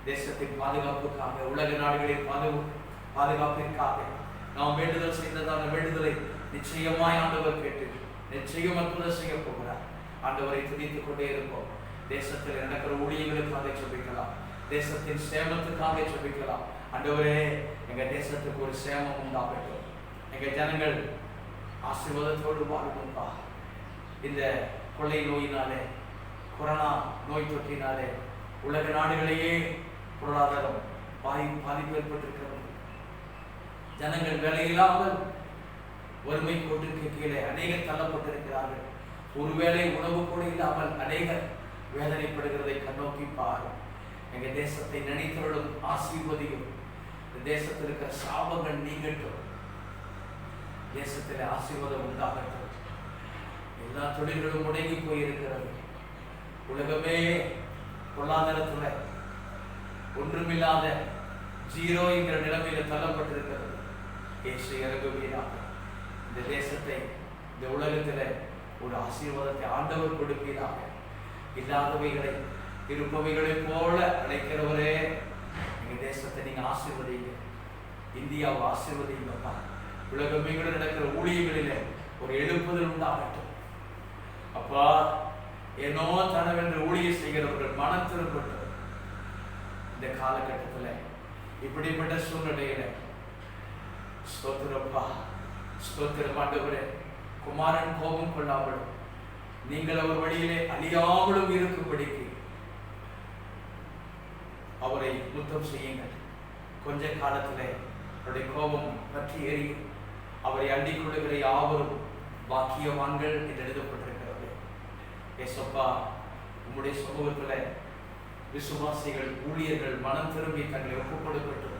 தேசத்தின் பாதுகாப்புக்காக, உலக நாடுகளின் பாதுகாப்பிற்காக நாம் வேண்டுதல் செய்ததான வேண்டுதலை நிச்சயமாய் ஆண்டவர் கேட்டு நிச்சயம் அற்புதம் செய்ய போகிறார். ஆண்டவரை துதித்துக் கொண்டே இருப்போம். தேசத்தில் நடக்கிற ஊழியர்களுக்காக ஜெபிக்கலாம், தேசத்தின் சேமத்துக்காக ஜெபிக்கலாம். ஆண்டவரே எங்க தேசத்துக்கு ஒரு சேமம் உண்டாகட்டும், எங்க ஜனங்கள் ஆசீர்வாதத்தோடு வாழணும்பா. இந்த கொள்ளை நோயினாலே, கொரோனா நோய் தொற்றினாலே உலக நாடுகளையே பொருளாதாரம் பாதிப்பு ஏற்பட்டிருக்கிறது. ஜனங்கள் வேலையில்லாமல் வறுமை கோட்டுக்கு கீழே அநேகர் தள்ளப்பட்டிருக்கிறார்கள். ஒருவேளை உணவு கூட இல்லாமல் அநேகர் வேதனைப்படுகிறதை கண்ணோக்கி பாரு. எங்க தேசத்தை நினைத்தவர்களும் ஆசீர்வதியும். இந்த தேசத்தில் இருக்கிற சாபங்கள் நீங்கட்டும், தேசத்தில் ஆசீர்வாதம் உண்டாகட்டும். எல்லா தொழில்களும் முடங்கி போயிருக்கிறது. உலகமே பொருளாதாரத்துல ஒன்றுமில்லாத ஜீரோ என்கிற நிலைமையில தள்ளப்பட்டிருக்கிறது. இயேசு இறங்குவீராக. இந்த தேசத்தை, இந்த உலகத்துல ஒரு ஆசீர்வாதத்தை ஆண்டவர் கொடுப்பீராக. இல்லாதவைகளை இருப்பவைகளை போல அழைக்கிறவரே, எங்க தேசத்தை நீங்க ஆசீர்வதிங்க, இந்தியாவை ஆசீர்வதிங்கப்பா. உலகமெங்கிலும் நடக்கிற ஊழியர்களில ஒரு எழுப்புதல் உண்டாகட்டும் அப்பா. ஏனோ தனவென்று ஊழியர் செய்கிறவர்கள் மனம் திரும்பட்டும். இந்த காலகட்டத்தில் இப்படிப்பட்ட சூழ்நிலையில ஸ்தோத்திரப்பா, ஸ்தோத்திரம் ஆண்டவரே. குமாரன் கோபம் கொள்ளாமலும் நீங்கள் அவர் வழியிலே அழியாமலும் இருக்கும்படிக்கு அவரை முத்தம் செய்யுங்கள். கொஞ்ச காலத்திலே அவருடைய கோபம் பற்றி எறியும். அவரை அண்டிக் கொள்ளுகிற யாவரும் பாக்கியவான்கள் என்று எழுதப்பட்டிருக்கிறது. ஏசப்பா, உம்முடைய சமூகத்தில் விசுவாசிகள், ஊழியர்கள் மனம் திரும்பி தங்களை ஒப்புக் கொடுக்கட்டும்.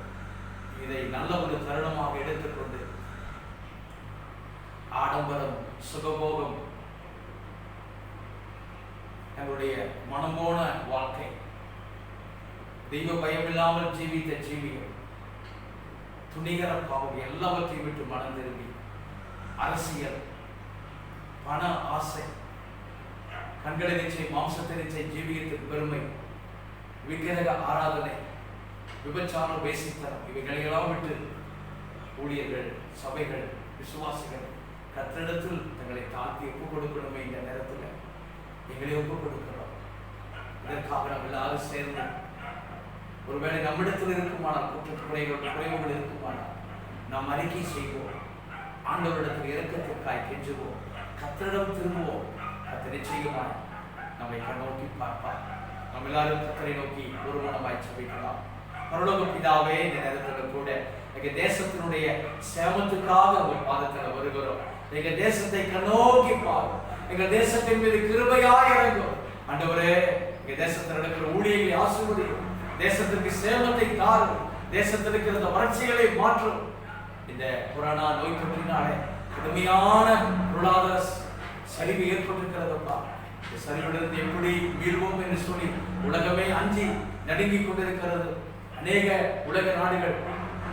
இதை நல்ல ஒரு தருணமாக எடுத்துக்கொண்டு ஆடம்பரம், சுகபோகம், எங்களுடைய மனம் போன வாழ்க்கை, தெய்வ பயமில்லாமல் ஜீவித்த ஜீவியம், துணிகர பாவம் எல்லாவற்றையும் விட்டு மனம் திரும்பி அரசியல், பண ஆசை, கண்களை நிச்சய, மாம்சத்தை நிச்சய, ஜீவியத்தின் பெருமை, விக்கிரக ஆராதனை, விபச்சாரம், வேசித்தனம், இவைகளையெல்லாம் விட்டு ஊழியர்கள், சபைகள், விசுவாசிகள் கர்த்தரிடத்தில் தங்களை தாழ்த்தி ஒப்புக் கொடுக்கணுமே. இந்த நேரத்தில் எங்களை ஒப்புக் கொடுக்கிறோம். இதற்காக நாம் எல்லாரும் சேர்ந்து ஒருவேளை நம்மிடத்தில் இருக்குமானால் குறைவுகள் இருக்குமானால் நாம் அறிக்கை செய்வோம். ஆண்டவரிடத்தில் இரக்கத்திற்காய் கெஞ்சுவோம். கர்த்தரிடம் திரும்புவோம். கர்த்தர் நிச்சயமாய் நம்மை கண்ணோக்கி பார்ப்பார். நம்ம எல்லாரும் கர்த்தரை நோக்கி ஒரு மனமாய் ஜெபிக்கலாம். பரலோக பிதாவே, இந்த நேரத்தில் கூட எங்க தேசத்தினுடைய சேமத்துக்காக உங்கள் பாதத்தில் வருகிறோம். எங்க தேசத்தை கண்ணோக்கி பாரு. எங்க தேசத்தின் மீது கிருபையாய் இறங்கும். ஆண்டவரே, எங்க தேசத்தில் நடக்கிற ஊழியர்களை ஆசீர்வதியும். தேசத்திற்கு சேமத்தை தாரும். தேசத்தில் இருக்கிற வறட்சிகளை மாற்றும். இந்த கொரோனா நோய் தொற்றினாலே கடுமையான பொருளாதார சரிவு ஏற்பட்டிருக்கிறதப்பா. இந்த சரிவிலிருந்து எப்படி மீள்வோம் என்று சொல்லி உலகமே அஞ்சி நடுங்கிக் கொண்டிருக்கிறது. அநேக உலக நாடுகள்,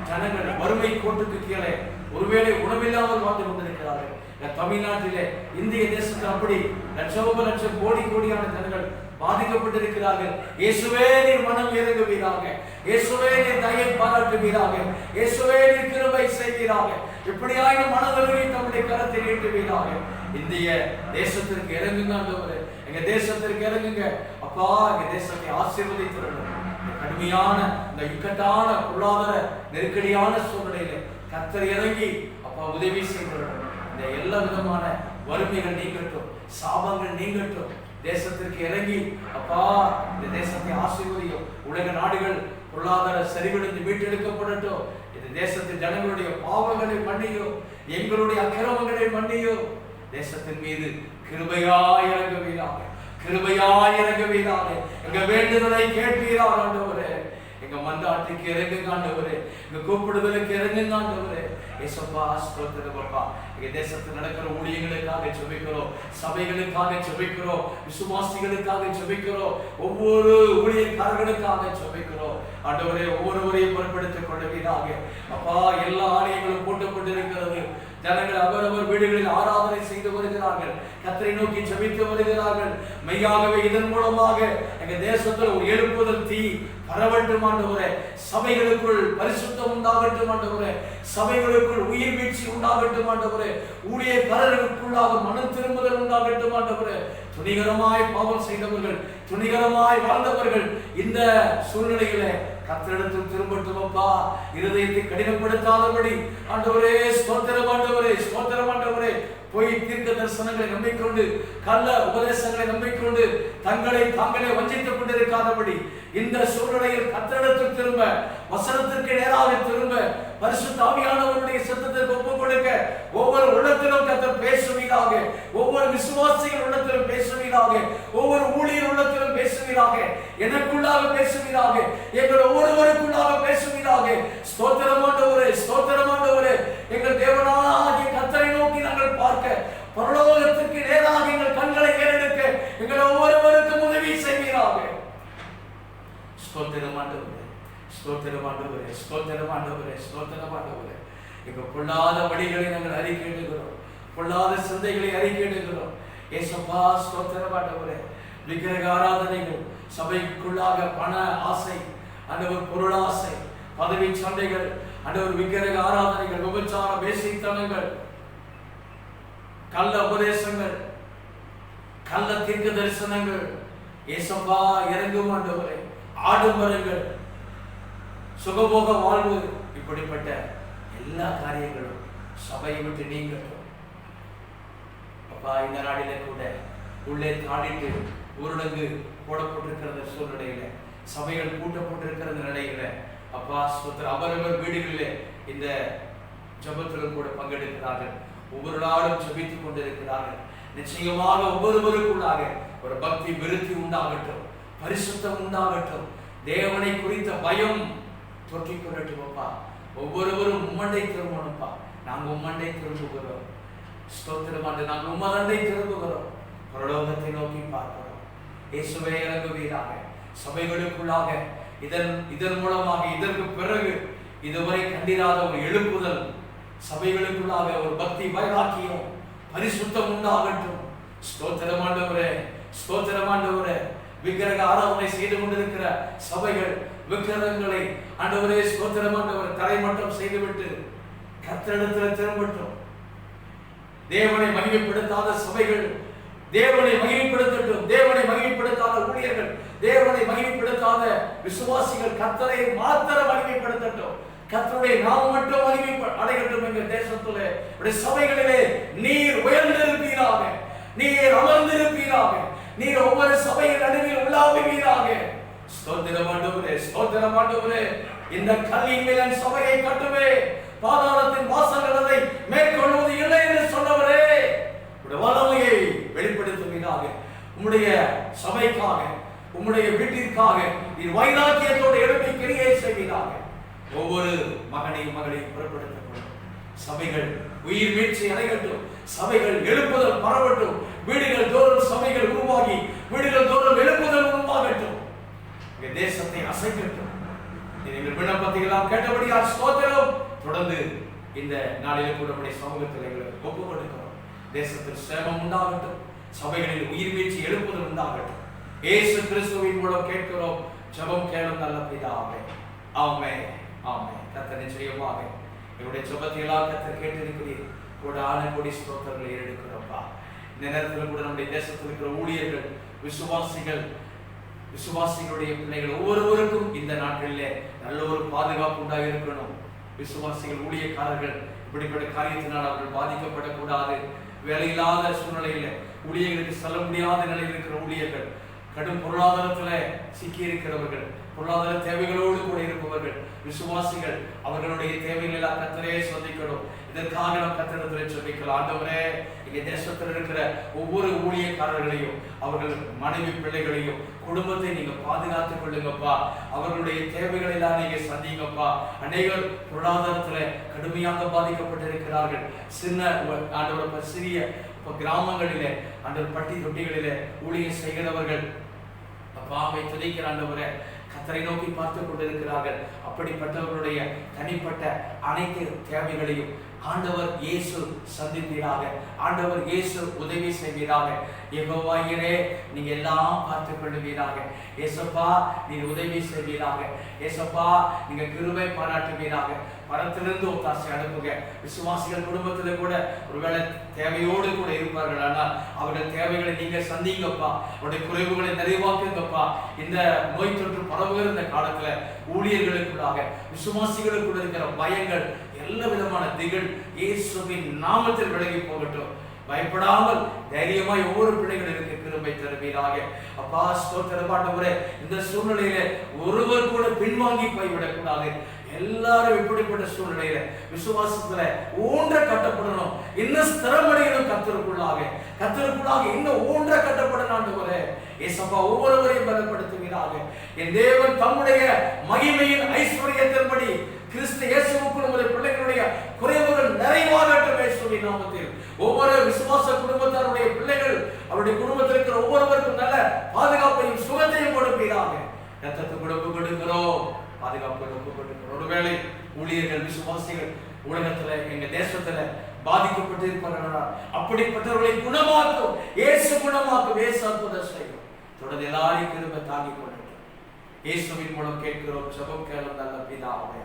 ஜனங்கள் வறுமை கோட்டுக்கு கீழே ஒருவேளை உணவில்லாமல் வாழ்ந்து கொண்டிருக்கிறார்கள். தமிழ்நாட்டிலே, இந்திய தேசத்தில் அப்படி லட்சம் கோடியான ஜனங்கள் பாதிக்கப்பட்டிருக்கிறார்கள். இயேசுவே, நீர் மனம் இறங்குவீராக. இயேசுவே, நீர் தயை பாராட்டுவீராக. இயேசுவே, நீர் கிருபை செய்வீராக. எப்படியாயினும் மனதொருகி தம்முடைய கரத்தை நீட்டுவீராக. இந்திய தேசத்திற்கு இறங்குங்க ஆண்டவரே. எங்க தேசத்திற்கு இறங்குங்க அப்பா. எங்க தேசத்தை ஆசீர்வதித்திருக்கிறோம். கடுமையான இந்த இக்கட்டான பொருளாதார நெருக்கடியான சூழ்நிலையில கர்த்தர் இறங்கி அப்பா உதவி செய்கிறோம். இந்த எல்லா விதமான வறுமைகள் நீங்கட்டும், சாபங்கள் நீங்கட்டும். தேசத்திற்கு இறங்கி அப்பா இந்த தேசத்தை ஆசீர்வதியும். உலக நாடுகள் பொருளாதார சரிவிலிருந்து மீட்டெடுக்கப்படட்டும். இந்த தேசத்தின் ஜனங்களுடைய பாவங்களை மன்னியும், எங்களுடைய அக்கிரமங்களை மன்னியும். தேசத்தின் மீது கிருபையாய் இறங்குவீராக. கிருபையாய் இறங்குவீராக. எங்க வேண்டுதலை கேட்பீராக ஆண்டவரே. எங்க மன்றாட்டுக்கு இறங்குங்க ஆண்டவரே. எங்க கூப்பிடுதலுக்கு இறங்குங்க ஆண்டவரே. ஏசப்பா, ஸ்தோத்திரம் அப்பா. எங்க தேசத்தில் நடக்கிற ஊழியர்களுக்காக ஜெபிக்கிறோம். சபைகளுக்காக ஜெபிக்கிறோம். விசுவாசிகளுக்காக ஜெபிக்கிறோம். ஒவ்வொரு ஊழியக்காரர்களுக்காக ஜெபிக்கிறோம் ஆண்டவரே. ஒவ்வொருவரையும் பொறுப்படுத்திக் கொள்வீராக அப்பா. எல்லா ஆலயங்களும் போட்டுக்கொண்டிருக்கிறது. ஜனங்கள் அவரவர் வீடுகளில் ஆராதனை செய்து வருகிறார்கள். கர்த்தரை நோக்கி ஜெபித்து வருகிறார்கள். மெய்யாகவே இதன் மூலமாக எங்க தேசத்தில் ஒரு எழுப்புதல் தீ பரவட்டும் ஆண்டவரே. சபைகளுக்குள் பரிசுத்தம் உண்டாகட்டும் ஆண்டவரே. சபைகளுக்குள் உயிர் வீழ்ச்சி உண்டாகட்டும் ஆண்டவரே. ஊழியக்காரர்களுக்குள்ளாக மனம் திரும்புதல் உண்டாகட்டும் ஆண்டவரே. துணிகரமாய் பாவம் செய்தவர்கள், துணிகரமாய் வாழ்ந்தவர்கள் இந்த சூழ்நிலையில கர்த்தரிடத்தில் திரும்பட்டும் அப்பா. இருதயத்தை கடினப்படுத்தாதபடி ஆண்டவரே. ஸ்தோத்திரம் ஆண்டவரே, ஸ்தோத்திரம் ஆண்டவரே. பொய் தீர்க்க தரிசனங்களை நம்பிக்கொண்டு, கள்ள உபதேசங்களை நம்பிக்கொண்டு தங்களை தாங்களே வஞ்சித்துக் கொண்டிருக்காதபடி இந்த சூழ்நிலையில் கர்த்தரிடத்தில் திரும்ப, வசனத்திற்கு நேராக திரும்ப, பரிசுத்த ஆவியானவருடைய சத்தத்திற்கு ஒப்புக் கொடுக்க ஒவ்வொரு உள்ளத்திலும் கர்த்தர் பேசுவீராக. ஒவ்வொரு விசுவாசிகள் உள்ளத்திலும் பேசுவீராக. ஒவ்வொரு ஊழியர் உள்ளத்திலும் பேசுவீராக. எனக்குள்ளாக பேசுவீராக. எங்கள் ஒவ்வொருவருக்குள்ளாக பேசுவீராக. ஸ்தோத்திரம் ஆண்டவரே, ஸ்தோத்திரம் ஆண்டவரே. எங்கள் தேவனாகிய கர்த்தரை நோக்கி நாங்கள் பார்க்க, பரலோகத்திற்கு நேராக எங்கள் கண்களை ஏறெடுக்க எங்கள் ஒவ்வொருவருக்கும் உதவி செய்வீராக. ஸ்தோத்திரம் ஆண்டவரே, ஸ்தோத்திரம் ஆண்டவரே, ஸ்தோத்திரம் ஆண்டவரே, ஸ்தோத்திரம் ஆண்டவரே. எங்க பொல்லாத வழிகளை நாங்கள் அறிக்கையிடுகிறோம். பொல்லாத சிந்தைகளை அறிக்கையிடுகிறோம். ஏசப்பா, ஸ்தோத்திரம் ஆண்டவரே. விக்கிரக ஆராதனைகள், சபைக்குள்ளாக பண ஆசை ஆண்டவர், பொருளாசை, பதவி சண்டைகள் ஆண்டவர், விக்கிரக ஆராதனைகள், விபச்சார வேசித்தனங்கள், கள்ள உபதேசங்கள், கள்ள தீர்க்க தரிசனங்கள். ஏசப்பா, இறங்கும் ஆண்டவரே. ஆடம்பரங்கள், சுகபோக வாழ்வு, இப்படிப்பட்ட எல்லா காரியங்களும் சபையை விட்டு நீங்கட்டும் அப்பா. இந்த நாளிலே கூட உள்ளே தாண்டிட்டு ஊரடங்கு போடப்பட்டிருக்கிற சூழ்நிலையில, சபைகள் பூட்டப்பட்டிருக்கிற நிலையில அப்பா ஸ்தோத்திரம். அவரவர் வீடுகளிலே இந்த ஜெபத்திலும் கூட பங்கெடுக்கிறார்கள். ஒவ்வொரு நாளும் ஜெபித்துக் கொண்டிருக்கிறார்கள். நிச்சயமாக ஒவ்வொருவருக்குள்ளாக ஒரு பக்தி விருத்தி உண்டாகட்டும், பரிசுத்தம் உண்டாகட்டும், தேவனை குறித்த பயம் தொற்றிக் கொள்ளட்டும் அப்பா. ஒவ்வொருவரும் உம்மண்டை திரும்பணும்ப்பா. நாங்கள் உம்மண்டை திரும்புகிறோம். ஸ்தோத்திரம் ஆண்டு நாங்கள் உமதண்டை திரும்புகிறோம், பரலோகத்தை நோக்கி பார்க்கிறோம். இயேசுவே இறங்குவீராக. சபைகளுக்குள்ளாக இதன் மூலமாக இதற்கு பிறகு இதுவரை கண்டிராத ஒரு எழுப்புதல், சபைகளுக்குள்ளாக ஒரு பக்தி வைராக்கியம் பரிசுத்தம் உண்டாகட்டும். ஸ்தோத்திரம் ஆண்டவரே, ஸ்தோத்திரம் ஆண்டவரே. விக்கிரக ஆராதனை செய்து கொண்டிருக்கிற சபைகள் விக்கிரகங்களை ஆண்டவரே ஸ்தோத்திரம் ஆண்டவரே தரைமட்டம் செய்துவிட்டு கர்த்தரிடத்தில் திரும்பட்டும். தேவனை மகிமைப்படுத்தாத சபைகள் தேவனை மகிமைப்படுத்தட்டும். தேவனை மகிமைப்படுத்தாத ஊழியர்கள், தேவனை மகிமைப்படுத்தாத விசுவாசிகள் கர்த்தரை மாத்திரம் மகிமைப்படுத்தட்டும். கர்த்தருடைய நாமம் மட்டும் மகிமை அடையட்டும். எங்கள் தேசத்திலே சபைகளிலே நீர் உயர்ந்திருப்பீராக, நீர் அமர்ந்திருப்பீராக, நீர் ஒவ்வொரு சபையின் நடுவில் உள்ளாகுவீராக. ஸ்தோத்திரம் ஆண்டவரே, ஸ்தோத்திரம் ஆண்டவரே. இந்த கல்லின் மேல் சபையை கட்டுவே, பாதாளத்தின் வாசல்கள் அதை மேற்கொள்வது இல்லை என்று சொன்னவரே, உம்முடைய வல்லமையை வெளிப்படுத்துவீராக. உம்முடைய சபைக்காக, உம்முடைய வீட்டிற்காக நீர் வைராக்கியத்தோடு எழுப்பி கிரியை செய்வீராக. ஒவ்வொரு மகனையும் மகளையும் புறப்படுத்தப்படும். சபைகள் உயிர் மீட்சி அடையட்டும். சபைகள் எழுப்புதல் பரவட்டும். வீடுகள் தோறும் சபைகள் உருவாகி வீடுகள் தோறும் எழுப்புதல் உருவாகட்டும். தேசத்தை அசைக்கட்டும். நீங்கள் விண்ணப்பத்தை எல்லாம் கேட்டபடியால் ஸ்தோத்திரம். தொடர்ந்து இந்த நாளிலே கூட நம்முடைய சமூகத்தில் எங்களுக்கு ஒப்பு கொடுக்கிறோம். தேசத்தில் சேமம் உண்டாகட்டும். சபைகளில் உயிர் மீட்சி எழுப்புதல் உண்டாகட்டும். இயேசு கிறிஸ்துவின் மூலம் கேட்கிறோம். ஜெபம் கேளும் நல்ல பிதாவே. ஆமென், ஆமென். கர்த்தர் நிச்சயமாக என்னுடைய ஜெபத்தை எல்லாம் கர்த்தர் கேட்டிருக்கிறீர். கூட ஆனகோடி ஸ்தோத்திரங்களை ஏறெடுக்கிறோம்ப்பா. இந்த நேரத்தில் கூட நம்முடைய தேசத்தில் இருக்கிற ஊழியர்கள், விசுவாசிகளுடைய பிள்ளைகள் ஒவ்வொருவருக்கும் இந்த நாட்டிலே நல்ல ஒரு பாதுகாப்பு உண்டாக இருக்கணும். விசுவாசிகள், ஊழியக்காரர்கள் இப்படிப்பட்ட காரியத்தினால் அவர்கள் பாதிக்கப்படக்கூடாது. வேலையில்லாத சூழ்நிலையில ஊழியர்களுக்கு செல்ல முடியாத நிலையில் இருக்கிற ஊழியர்கள், கடும் பொருளாதாரத்தில் சிக்கி இருக்கிறவர்கள், பொருளாதார தேவைகளோடு கூட இருப்பவர்கள், விசுவாசிகள், அவர்களுடைய தேவைகள் எல்லாம் கர்த்தரே சந்திக்கணும். இதற்காக நாம் கர்த்தரிடத்தில் ஜெபிக்கலாம். ஆண்டவரே, இங்கே தேசத்தில் இருக்கிற ஒவ்வொரு ஊழியக்காரர்களையும், அவர்கள் மனைவி பிள்ளைகளையும் குடும்பத்தை நீங்க பாதுகாத்துக் கொள்ளுங்கப்பா. அவர்களுடைய தேவைகளை எல்லாம் நீங்க சந்திங்கப்பா. அநேகர் பொருளாதாரத்துல கடுமையாக பாதிக்கப்பட்டிருக்கிறார்கள். சிறிய கிராமங்களிலே அந்த பட்டி தொட்டிகளிலே ஊழியம் செய்கிறவர்கள் அப்பாவை துதிக்கிற ஆண்டவரே கர்த்தரை நோக்கி பார்த்து கொண்டிருக்கிறார்கள். அப்படிப்பட்டவர்களுடைய தனிப்பட்ட அனைத்து தேவைகளையும் ஆண்டவர் இயேசு சந்திப்பீராக. ஆண்டவர் இயேசு உதவி செய்வீராக. யெகோவாயே, நீங்க எல்லாம் பார்த்துக் கொள்வீராக. ஏசப்பா, நீர் உதவி செய்வீராக. ஏசப்பா, நீங்க கிருபை பாராட்டுவீராக. பரத்திலிருந்து ஒத்தாசை அனுப்புங்க. விசுவாசிகள் குடும்பத்தில் கூட ஒருவேளை தேவையோடு கூட இருப்பார்கள். ஆனால் அவர்கள் தேவைகளை நீங்க சந்திங்கப்பா. அவருடைய குறைவுகளை நிறைவாக்குங்கப்பா. இந்த நோய் தொற்று பரவுகிற இந்த காலத்துல ஊழியர்களுக்குள்ளாக, விசுவாசிகளுக்குள்ள இருக்கிற பயங்கள், எல்லா விதமான திகழ் இயேசுவின் நாமத்தில் விலகி போகட்டும். பயப்படாமல் தைரியமாய் ஒவ்வொரு பிள்ளைகளுக்கு கிருபை தருவீராக. அப்பா ஸ்தோத்திரம் ஆண்டவரே, இந்த சூழ்நிலையில ஒருவர் கூட பின்வாங்கி போய்விடக் கூடாது. எல்லாரும் இப்படிப்பட்ட சூழ்நிலையில விசுவாசத்துல ஊன்ற கட்டப்படணும். இன்னும் ஸ்திரமடையணும். கர்த்தருக்குள்ளாக இன்னும் ஊன்ற கட்டப்படணும். ஆண்டவரே ஏசப்பா, ஒவ்வொருவரையும் பலப்படுத்துவீராக. என் தேவன் தம்முடைய மகிமையின் ஐஸ்வர்யத்தின்படி கிறிஸ்து இயேசுவுக்குள் உங்களுடைய பிள்ளைகளுடைய குறைவுகள் நிறைவாகட்டும் இயேசுவின் நாமத்தில். ஒவ்வொரு விசுவாச குடும்பத்தாருடைய பிள்ளைகள், அவருடைய குடும்பத்தில் இருக்கிற ஒவ்வொருவருக்கும் நல்ல பாதுகாப்பையும் சுகத்தையும் கொடுப்பீராக. ரத்தத்துக்கு ஒப்பு கொடுக்கிறோம், பாதுகாப்பு ஒப்பு கொடுக்கிறோம். ஒருவேளை ஊழியர்கள், விசுவாசிகள் உலகத்துல, எங்க தேசத்துல பாதிக்கப்பட்டு இருப்பார்கள். அப்படிப்பட்டவர்களை குணமாக்கும் இயேசு, குணமாக்கும் இயேசு அற்புதம் செய்யும். தொடர்ந்து எல்லாரையும் கிருபை தாங்கிக் கொள்ளட்டும். இயேசுவின் மூலம் கேட்கிறோம். ஜெபம் கேளும் நல்ல பிதாவே.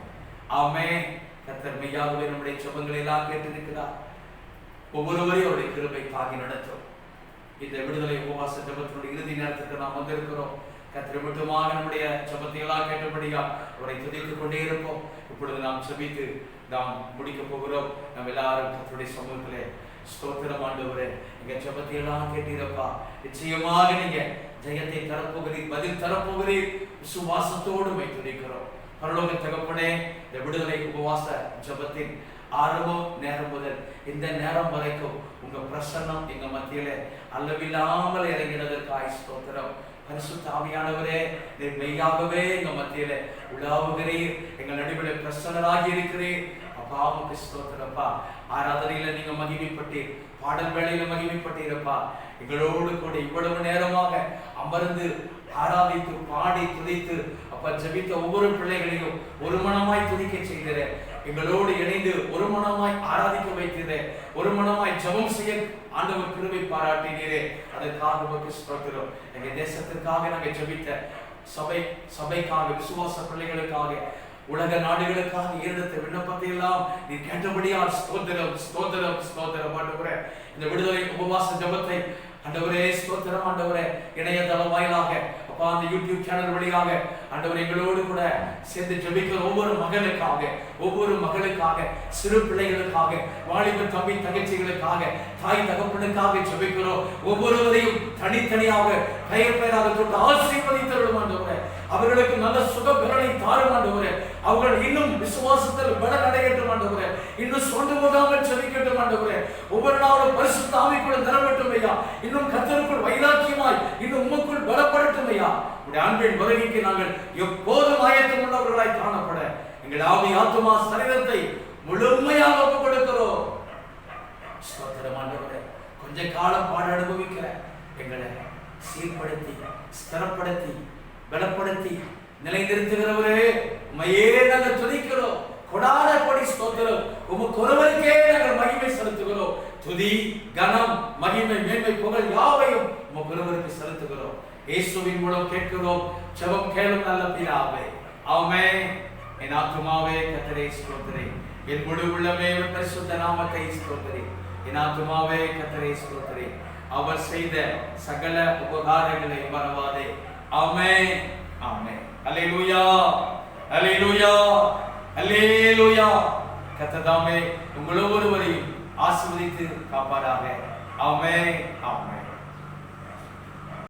ஆமென். கர்த்தர் மெய்யாகவே நம்முடைய ஜெபங்களை எல்லாம் கேட்டிருக்கிறார். ஒவ்வொருவரையும் அவருடைய கிருபை தாங்கி நடத்தும். இந்த விடுதலை உபவாச ஜெபத்தினுடைய இறுதி நேரத்துக்கு நாம் வந்திருக்கிறோம். கர்த்தர் மட்டுமாக நம்முடைய ஜெபத்தை எல்லாம் கேட்டபடியா அவரை துதித்துக் கொண்டே இருப்போம். இப்பொழுது நாம் ஜெபித்து நாம் முடிக்க போகிறோம். நாம் எல்லாரும் கர்த்தருடைய சமூகத்திலே ஸ்தோத்திரம் ஆண்டவரே, எங்க ஜெபத்தை எல்லாம் கேட்டீரப்பா. நிச்சயமாக நீங்க ஜெயத்தை தரப்போகிறீர், பதில் தரப்போகிறீர். விசுவாசத்தோடு வைத்திருக்கிறோம். பரலோக தகப்பனே, இந்த விடுதலை உபவாச ஜெபத்தின் ஆரம்பம் நேரம் முதல் இந்த நேரம் வரைக்கும் உங்க பிரசன்னம் எங்க மத்தியில அளவில்லாமல் இறங்கினதற்காய் ஸ்தோத்திரம். பரிசுத்த ஆவியானவரே, நீர் மெய்யாகவே எங்க மத்தியில உலாவுகிறீர், எங்கள் நடுவில் பிரசன்னராகி இருக்கிறீர். அப்பா, உமக்கு ஸ்தோத்திரப்பா. ஆராதனையில நீங்க மகிமைப்பட்டீர், பாடல் வேளையில மகிமைப்பட்டிருப்பா. எங்களோடு கூட இவ்வளவு நேரமாக அமர்ந்து ஆராதித்து பாடி துதித்து அப்பா ஜெபித்த ஒவ்வொரு பிள்ளைகளையும் ஒரு மனமாய் துதிக்க செய்திட, எங்களோடு இணைந்து ஒரு மனமாய் ஆராதிக்க வைத்ததே, ஒரு மனமாய் ஜெபம் செய்ய ஆண்டவர் கிருபை பாராட்டினீரே. அதற்காக உமக்கு ஸ்தோத்திரம். எங்க தேசத்திற்காக நாங்கள் ஜெபித்த சபைக்காக, விசுவாச பிள்ளைகளுக்காக, உலக நாடுகளுக்காக ஏறெடுத்த விண்ணப்பத்தை எல்லாம் நீ கேட்டபடியால் ஸ்தோத்திரம் ஸ்தோத்திரம் ஸ்தோத்திரம் ஆண்டவரே. இந்த விடுதலை உபவாச ஜெபத்தை ஆண்டவரே ஸ்தோத்திரம் ஆண்டவரே, இணையதளம் வாயிலாக அப்பா அந்த யூடியூப் சேனல் வழியாக ஆண்டவர் எங்களோடு கூட சேர்ந்து ஜெபிக்கிற ஒவ்வொரு மகளுக்காக, சிறு பிள்ளைகளுக்காக, வாலிப தம்பி தங்கச்சிகளுக்காக, தாய் தகப்பனுக்காக ஜெபிக்கிறோம். ஒவ்வொருவரையும் தனித்தனியாக பெயர் பெயராக தொட்டு ஆசீர்வதித்தருளும் ஆண்டவரே. அவர்களுக்கு நல்ல சுக பலனை தாரும் ஆண்டவரே. அவர்கள் இன்னும் விசுவாசத்தில் பலன் அடையட்டும் ஆண்டவரே. இன்னும் சொண்டு போகாமல் ஜெபிக்கட்டும் ஆண்டவரே. ஒவ்வொரு நாளும் பரிசுத்த ஆவிக்குள்ள நிரம்பட்டும் ஐயா. இன்னும் கர்த்தருக்குள் வைராக்கியமாய் இன்னும் உமக்குள் பலப்படட்டும் ஐயா. உடைய அன்பின் வருகைக்கு நாங்கள் எப்போதும் ஆயத்தம் உள்ளவர்களாய் காணப்பட எங்கள் ஆவி ஆத்துமா சரீரத்தை முழுமையாக ஒப்புக் கொடுக்கிறோம். ஸ்தோத்திரம் ஆண்டவரே. கொஞ்ச காலம் பாட அனுபவிக்கிற எங்களை சீர்படுத்தி ஸ்திரப்படுத்தி பலப்படுத்தி நிலைநிறுத்துகிறவரே, உம்மையே நாங்கள் துதிக்கிறோம். கொடான கொடி ஸ்தோத்திரம். உமக்கு ஒருவருக்கே நாங்கள் மகிமை செலுத்துகிறோம். துதி கனம் மகிமை மேன்மை புகழ் யாவையும் உமக்கு ஒருவருக்கு செலுத்துகிறோம். இயேசுவின் மூலம் கேட்கிறோம். ஜெபம் கேளும் நல்ல பிதாவே, ஆமென். என் ஆத்துமாவே கர்த்தரை ஸ்தோத்திரி, என் முழு உள்ளமே பரிசுத்த நாமத்தை ஸ்தோத்திரி. என் ஆத்துமாவே கர்த்தரை ஸ்தோத்திரி, அவர் செய்த சகல உபகாரங்களை மறவாதே. ஆமென் ஆமென். அல்லேலூயா அல்லேலூயா அல்லேலூயா. கர்த்தர் தாமே உங்கள் ஒவ்வொருவரையும் ஆசீர்வதித்து காப்பாராக. ஆமென் ஆமென்.